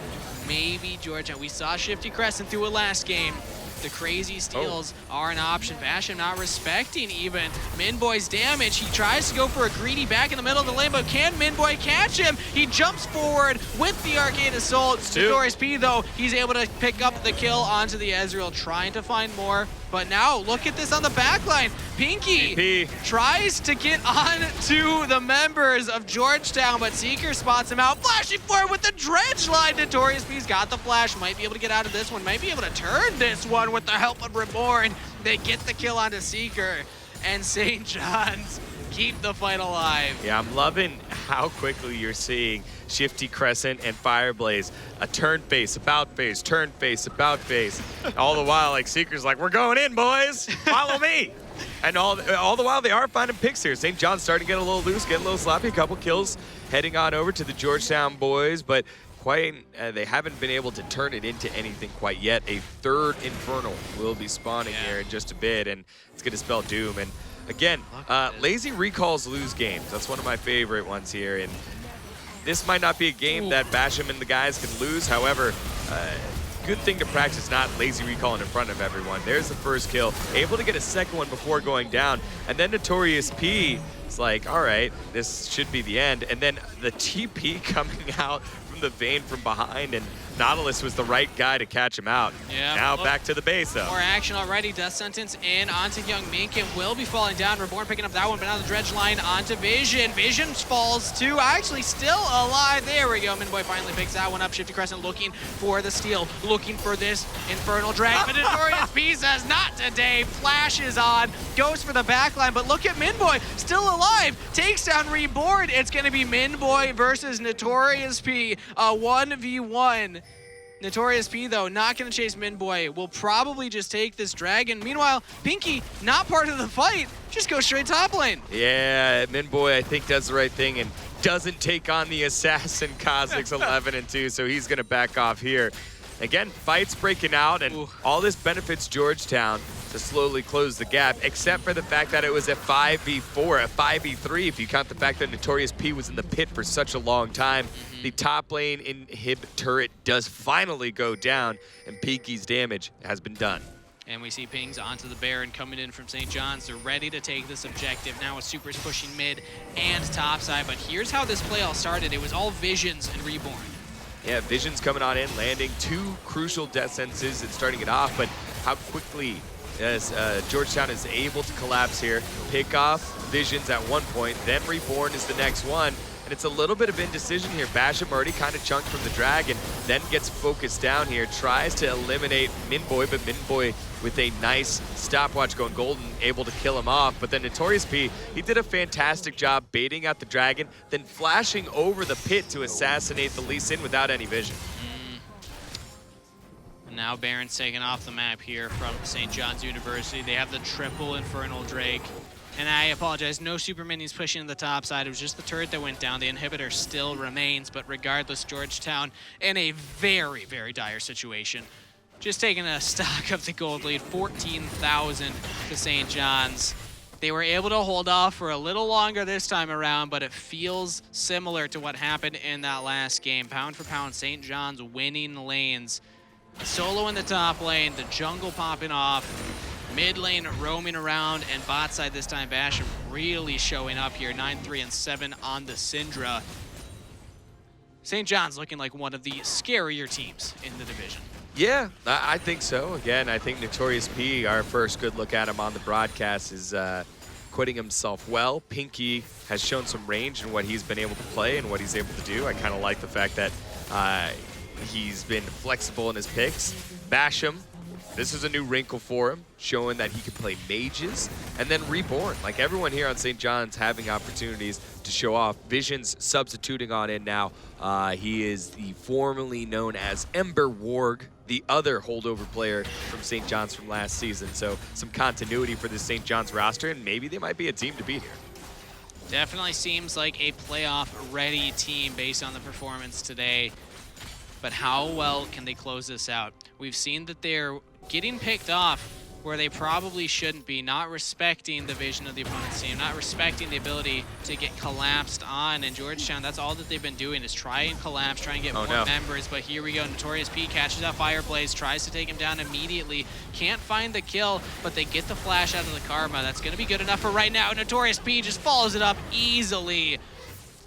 Maybe Georgetown. We saw Shifty Crescent through it last game. The crazy steals are an option. Basham not respecting even Minboy's damage. He tries to go for a greedy back in the middle of the lane, but can Minboy catch him? He jumps forward with the Arcade Assault. Notorious P, though, he's able to pick up the kill onto the Ezreal, trying to find more. But now, look at this on the backline. Pinky tries to get on to the members of Georgetown, but Seeker spots him out, flashing forward with the dredge line. Notorious P's got the flash, might be able to get out of this one, might be able to turn this one with the help of Reborn. They get the kill onto Seeker, and St. John's keep the fight alive. Yeah, I'm loving how quickly you're seeing Shifty Crescent and Fireblaze. A turn face, about face, turn face, about face. All the while, like, Seeker's like, we're going in, boys. Follow me. And all the while, they are finding picks here. St. John's starting to get a little loose, getting a little sloppy. A couple kills heading on over to the Georgetown boys, but they haven't been able to turn it into anything quite yet. A third Infernal will be spawning here in just a bit, and it's going to spell doom. And again, lazy recalls lose games. That's one of my favorite ones here. And this might not be a game that Basham and the guys can lose. However, good thing to practice not lazy recalling in front of everyone. There's the first kill. Able to get a second one before going down. And then Notorious P is like, all right, this should be the end. And then the TP coming out from the vein from behind, and Nautilus was the right guy to catch him out. Yeah. Now back to the base, though. More action already. Death sentence in onto Young Minkin. Will be falling down. Reborn picking up that one, but now the dredge line onto Vision. Vision falls too. Actually still alive. There we go. Minboy finally picks that one up. Shifty Crescent looking for the steal. Looking for this Infernal Drag. But Notorious P says, not today. Flashes on. Goes for the backline, but look at Minboy. Still alive. Takes down Reborn. It's going to be Minboy versus Notorious P. 1v1. Notorious P, though, not going to chase Minboy. Will probably just take this dragon. Meanwhile, Pinky, not part of the fight, just goes straight top lane. Yeah, Minboy, I think, does the right thing and doesn't take on the assassin Kha'Zix 11 and 2, so he's going to back off here. Again, fights breaking out, and all this benefits Georgetown to slowly close the gap, except for the fact that it was a 5v4, a 5v3 if you count the fact that Notorious P was in the pit for such a long time. The top lane inhib turret does finally go down, and Pinky's damage has been done. And we see pings onto the Baron coming in from St. John's. They're ready to take this objective. Now with Super's pushing mid and topside, but here's how this play all started. It was all Visions and Reborn. Yeah, Vision's coming on in, landing 2 crucial death sentences and starting it off, but how quickly as Georgetown is able to collapse here, pick off Visions at one point, then Reborn is the next one, and it's a little bit of indecision here. Basham already kind of chunked from the dragon, then gets focused down here, tries to eliminate Minboy, but Minboy with a nice stopwatch going golden, able to kill him off. But then Notorious P, he did a fantastic job baiting out the dragon, then flashing over the pit to assassinate the Lee Sin without any vision. And now Baron's taken off the map here from St. John's University. They have the triple Infernal Drake. And I apologize, no super minions pushing to the top side. It was just the turret that went down. The inhibitor still remains, but regardless, Georgetown in a very, very dire situation. Just taking a stock of the gold lead, 14,000 to St. John's. They were able to hold off for a little longer this time around, but it feels similar to what happened in that last game. Pound for pound, St. John's winning lanes. Solo in the top lane, the jungle popping off, mid lane roaming around, and bot side this time, Basham really showing up here, 9-3 and 7 on the Syndra. St. John's looking like one of the scarier teams in the division. Yeah, I think so. Again, I think Notorious P, our first good look at him on the broadcast, is quitting himself well. Pinky has shown some range in what he's been able to play and what he's able to do. I kind of like the fact that he's been flexible in his picks. Basham, this is a new wrinkle for him, showing that he can play mages. And then Reborn, like everyone here on St. John's having opportunities to show off. Vision's substituting on in now. He is the formerly known as Ember Warg, the other holdover player from St. John's from last season. So some continuity for the St. John's roster, and maybe they might be a team to beat here. Definitely seems like a playoff-ready team based on the performance today. but how well can they close this out? We've seen that they're getting picked off where they probably shouldn't be, not respecting the vision of the opponent's team, not respecting the ability to get collapsed on. And Georgetown, that's all that they've been doing is try and collapse, try and get more members. But here we go, Notorious P catches that Fireblaze, tries to take him down immediately, can't find the kill, but they get the flash out of the Karma. That's gonna be good enough for right now. Notorious P just follows it up easily.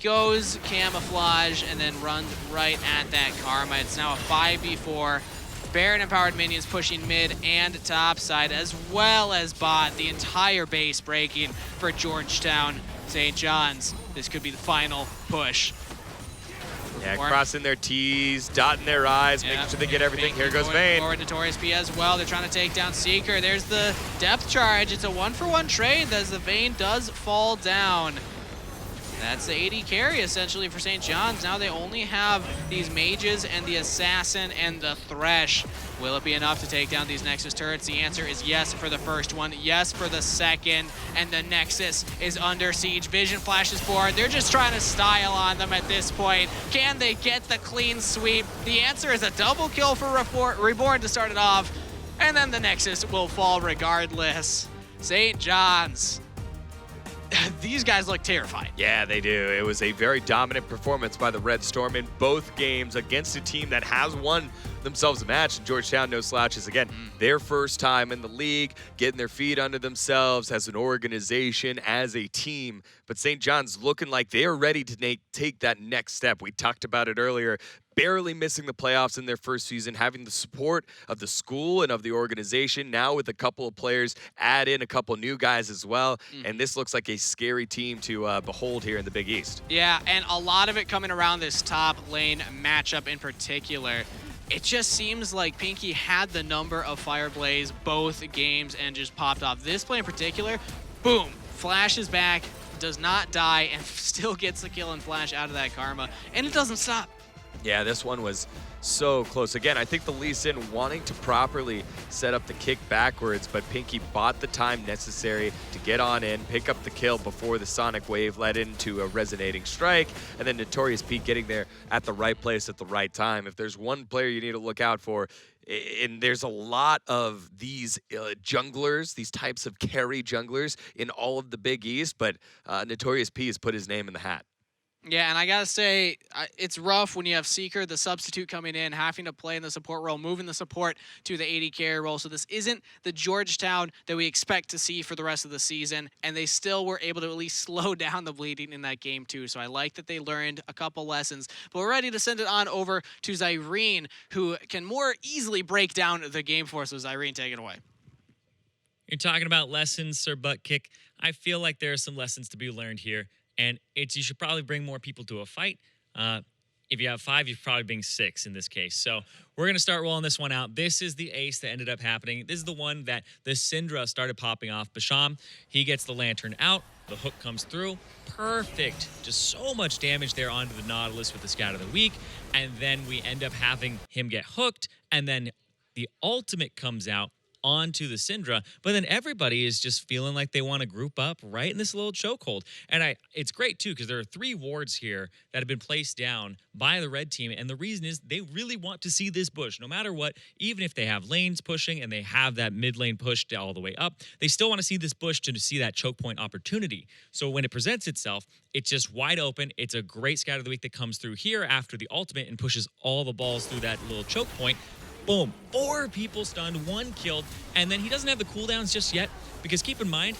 Goes camouflage and then runs right at that Karma. It's now a 5v4. Baron empowered minions pushing mid and top side, as well as bot. The entire base breaking for Georgetown St. John's. This could be the final push. Yeah, crossing their T's, dotting their I's, making sure they get everything. Here goes Vayne. Forward, Notorious P as well. They're trying to take down Seeker. There's the depth charge. It's a 1-for-1 trade as the Vayne does fall down. That's the AD carry, essentially, for St. John's. Now they only have these mages and the assassin and the Thresh. Will it be enough to take down these Nexus turrets? The answer is yes for the first one, yes for the second, and the Nexus is under siege. Vision flashes forward. They're just trying to style on them at this point. Can they get the clean sweep? The answer is a double kill for Reborn to start it off, and then the Nexus will fall regardless. St. John's. These guys look terrified. Yeah, they do. It was a very dominant performance by the Red Storm in both games against a team that has won themselves a match. Georgetown, no slouches. Again, their first time in the league, getting their feet under themselves as an organization, as a team. But St. John's looking like they are ready to take that next step. We talked about it earlier. Barely missing the playoffs in their first season, having the support of the school and of the organization. Now with a couple of players, add in a couple new guys as well. And this looks like a scary team to behold here in the Big East. Yeah, and a lot of it coming around this top lane matchup in particular. It just seems like Pinky had the number of Fireblaze both games and just popped off. This play in particular, boom, flashes back, does not die, and still gets the kill and flash out of that Karma. And it doesn't stop. Yeah, this one was so close. Again, I think the Lee Sin wanting to properly set up the kick backwards, but Pinky bought the time necessary to get on in, pick up the kill before the Sonic Wave led into a resonating strike, and then Notorious Pete getting there at the right place at the right time. If there's one player you need to look out for, and there's a lot of these junglers, these types of carry junglers in all of the Big East, but Notorious P has put his name in the hat. Yeah, and I gotta say, it's rough when you have Seeker, the substitute, coming in, having to play in the support role, moving the support to the AD carry role. So this isn't the Georgetown that we expect to see for the rest of the season, and they still were able to at least slow down the bleeding in that game too. So I like that they learned a couple lessons. But we're ready to send it on over to Zyrene, who can more easily break down the game for us. So Zyrene, take it away. You're talking about lessons, Sir Butt Kick. I feel like there are some lessons to be learned here. And you should probably bring more people to a fight. If you have 5, you're probably being 6 in this case. So we're going to start rolling this one out. This is the ace that ended up happening. This is the one that the Syndra started popping off. Basham, he gets the lantern out. The hook comes through. Perfect. Just so much damage there onto the Nautilus with the Scout of the Week. And then we end up having him get hooked. And then the ultimate comes out onto the Syndra, but then everybody is just feeling like they want to group up right in this little chokehold. And it's great too, because there are 3 wards here that have been placed down by the red team, and the reason is they really want to see this bush. No matter what, even if they have lanes pushing and they have that mid lane pushed all the way up, they still want to see this bush to see that choke point opportunity. So when it presents itself, it's just wide open. It's a great Scout of the Week that comes through here after the ultimate and pushes all the balls through that little choke point. Boom, 4 people stunned, 1 killed, and then he doesn't have the cooldowns just yet, because keep in mind,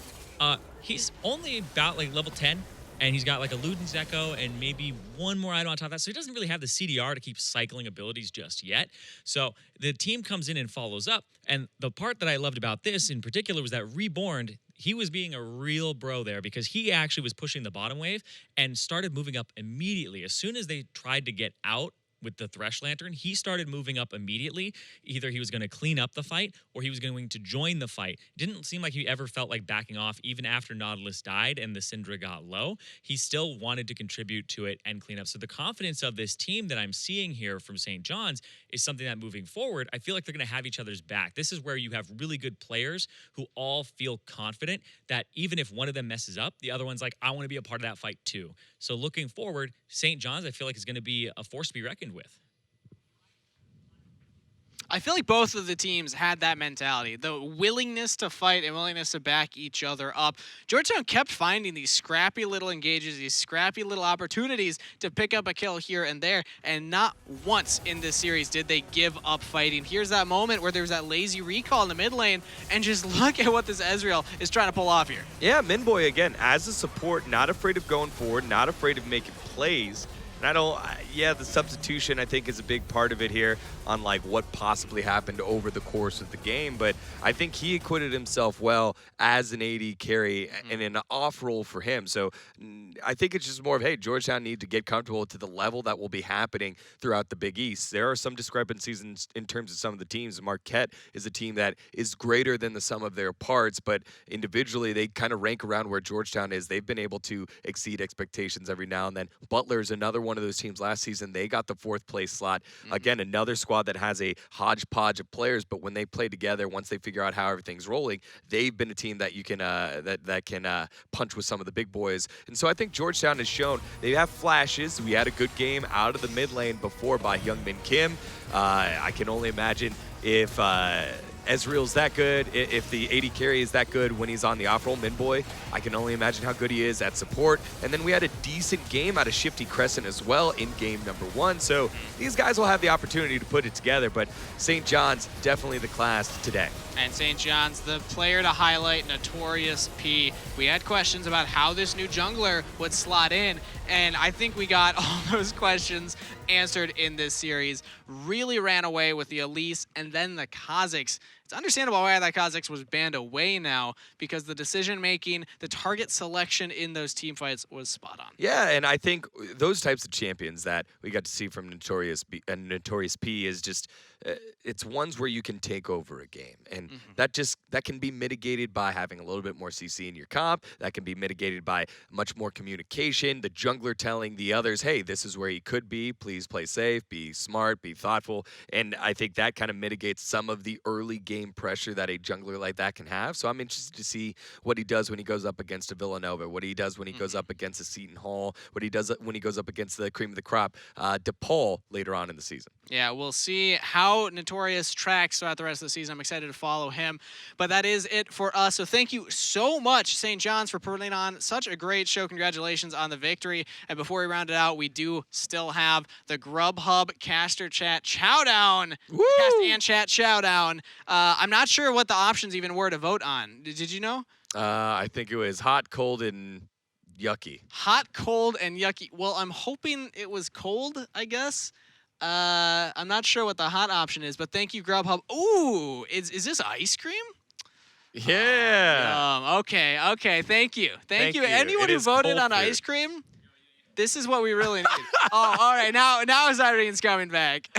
he's only about like level 10, and he's got like a Luden's Echo and maybe 1 more item on top of that, so he doesn't really have the CDR to keep cycling abilities just yet. So the team comes in and follows up, and the part that I loved about this in particular was that Reborn, he was being a real bro there, because he actually was pushing the bottom wave and started moving up immediately. As soon as they tried to get out with the Thresh Lantern, he started moving up immediately. Either he was going to clean up the fight or he was going to join the fight. It didn't seem like he ever felt like backing off even after Nautilus died and the Syndra got low. He still wanted to contribute to it and clean up. So the confidence of this team that I'm seeing here from St. John's is something that moving forward, I feel like they're going to have each other's back. This is where you have really good players who all feel confident that even if one of them messes up, the other one's like, I want to be a part of that fight too. So looking forward, St. John's, I feel like, is going to be a force to be reckoned with. I feel like both of the teams had that mentality, the willingness to fight and willingness to back each other up. Georgetown kept finding these scrappy little engages, these scrappy little opportunities to pick up a kill here and there, and not once in this series did they give up fighting. Here's that moment where there's that lazy recall in the mid lane, and just look at what this Ezreal is trying to pull off here. Yeah, Minboy, again, as a support, not afraid of going forward, not afraid of making plays. And the substitution, I think, is a big part of it here on, like, what possibly happened over the course of the game. But I think he acquitted himself well as an AD carry and an off role for him. So I think it's just more of, hey, Georgetown need to get comfortable to the level that will be happening throughout the Big East. There are some discrepancies in terms of some of the teams. Marquette is a team that is greater than the sum of their parts, but individually they kind of rank around where Georgetown is. They've been able to exceed expectations every now and then. Butler's another one of those teams. Last season they got the 4th place slot. Again, another squad that has a hodgepodge of players, but when they play together, once they figure out how everything's rolling, they've been a team that you can that can punch with some of the big boys. And so I think Georgetown has shown they have flashes. We had a good game out of the mid lane before by Hyungmin Kim. I can only imagine if Ezreal's that good, if the AD carry is that good when he's on the off-roll, Minboy, I can only imagine how good he is at support. And then we had a decent game out of Shifty Crescent as well in game number 1. So these guys will have the opportunity to put it together, but St. John's definitely the class today. And St. John's, the player to highlight, Notorious P. We had questions about how this new jungler would slot in, and I think we got all those questions answered in this series. Really ran away with the Elise and then the Kha'Zix. It's understandable why that Kha'Zix was banned away now, because the decision-making, the target selection in those team fights was spot on. Yeah, and I think those types of champions that we got to see from Notorious P is just it's ones where you can take over a game, and that can be mitigated by having a little bit more CC in your comp. That can be mitigated by much more communication. The jungler telling the others, "Hey, this is where he could be. Please play safe, be smart, be thoughtful." And I think that kind of mitigates some of the early game pressure that a jungler like that can have. So I'm interested to see what he does when he goes up against a Villanova, what he does when he goes up against a Seton Hall, what he does when he goes up against the cream of the crop, DePaul later on in the season. Yeah, we'll see how Notorious tracks throughout the rest of the season. I'm excited to follow him. But that is it for us. So thank you so much, St. John's, for putting on such a great show. Congratulations on the victory. And before we round it out, we do still have the Grubhub Caster Chat Chowdown. Woo! Cast and Chat Chowdown. I'm not sure what the options even were to vote on. Did you know? I think it was hot, cold, and yucky. Hot, cold, and yucky. Well, I'm hoping it was cold, I guess. I'm not sure what the hot option is, but thank you, Grubhub. Ooh, is this ice cream? Yeah. Okay. Thank you. Thank you. you. Anyone It who is voted cold on food. ice cream, this is what we really need. Oh, all right. Now Zyrene's coming back.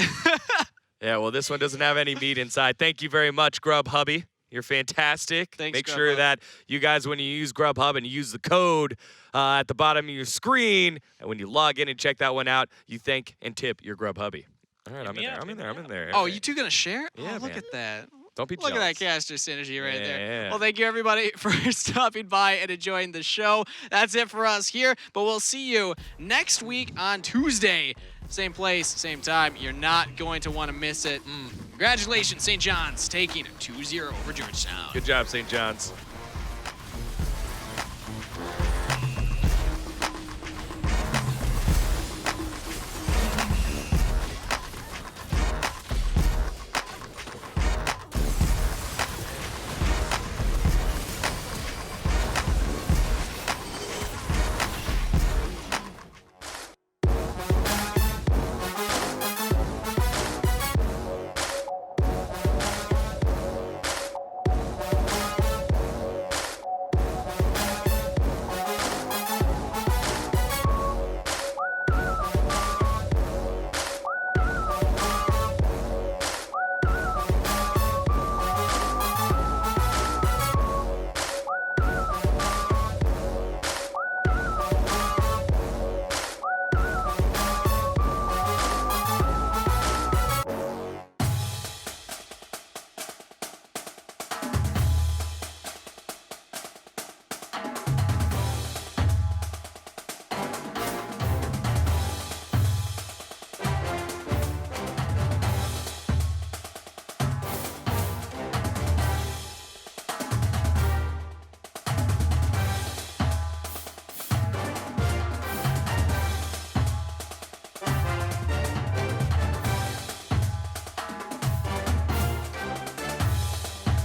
Yeah, well, this one doesn't have any meat inside. Thank you very much, Grubhubby. You're fantastic. Thanks, Make sure Grubhub. that you guys, when you use Grubhub and you use the code at the bottom of your screen, and when you log in and check that one out, you thank and tip your Grubhubby. All right, I'm in there. Oh, you two gonna share? Yeah, Oh, look man. at that. Don't be Look jealous. at that caster synergy right there. Yeah. Well, thank you, everybody, for stopping by and enjoying the show. That's it for us here, but we'll see you next week on Tuesday. Same place, same time. You're not going to want to miss it. Congratulations, St. John's, taking 2-0 over Georgetown. Good job, St. John's.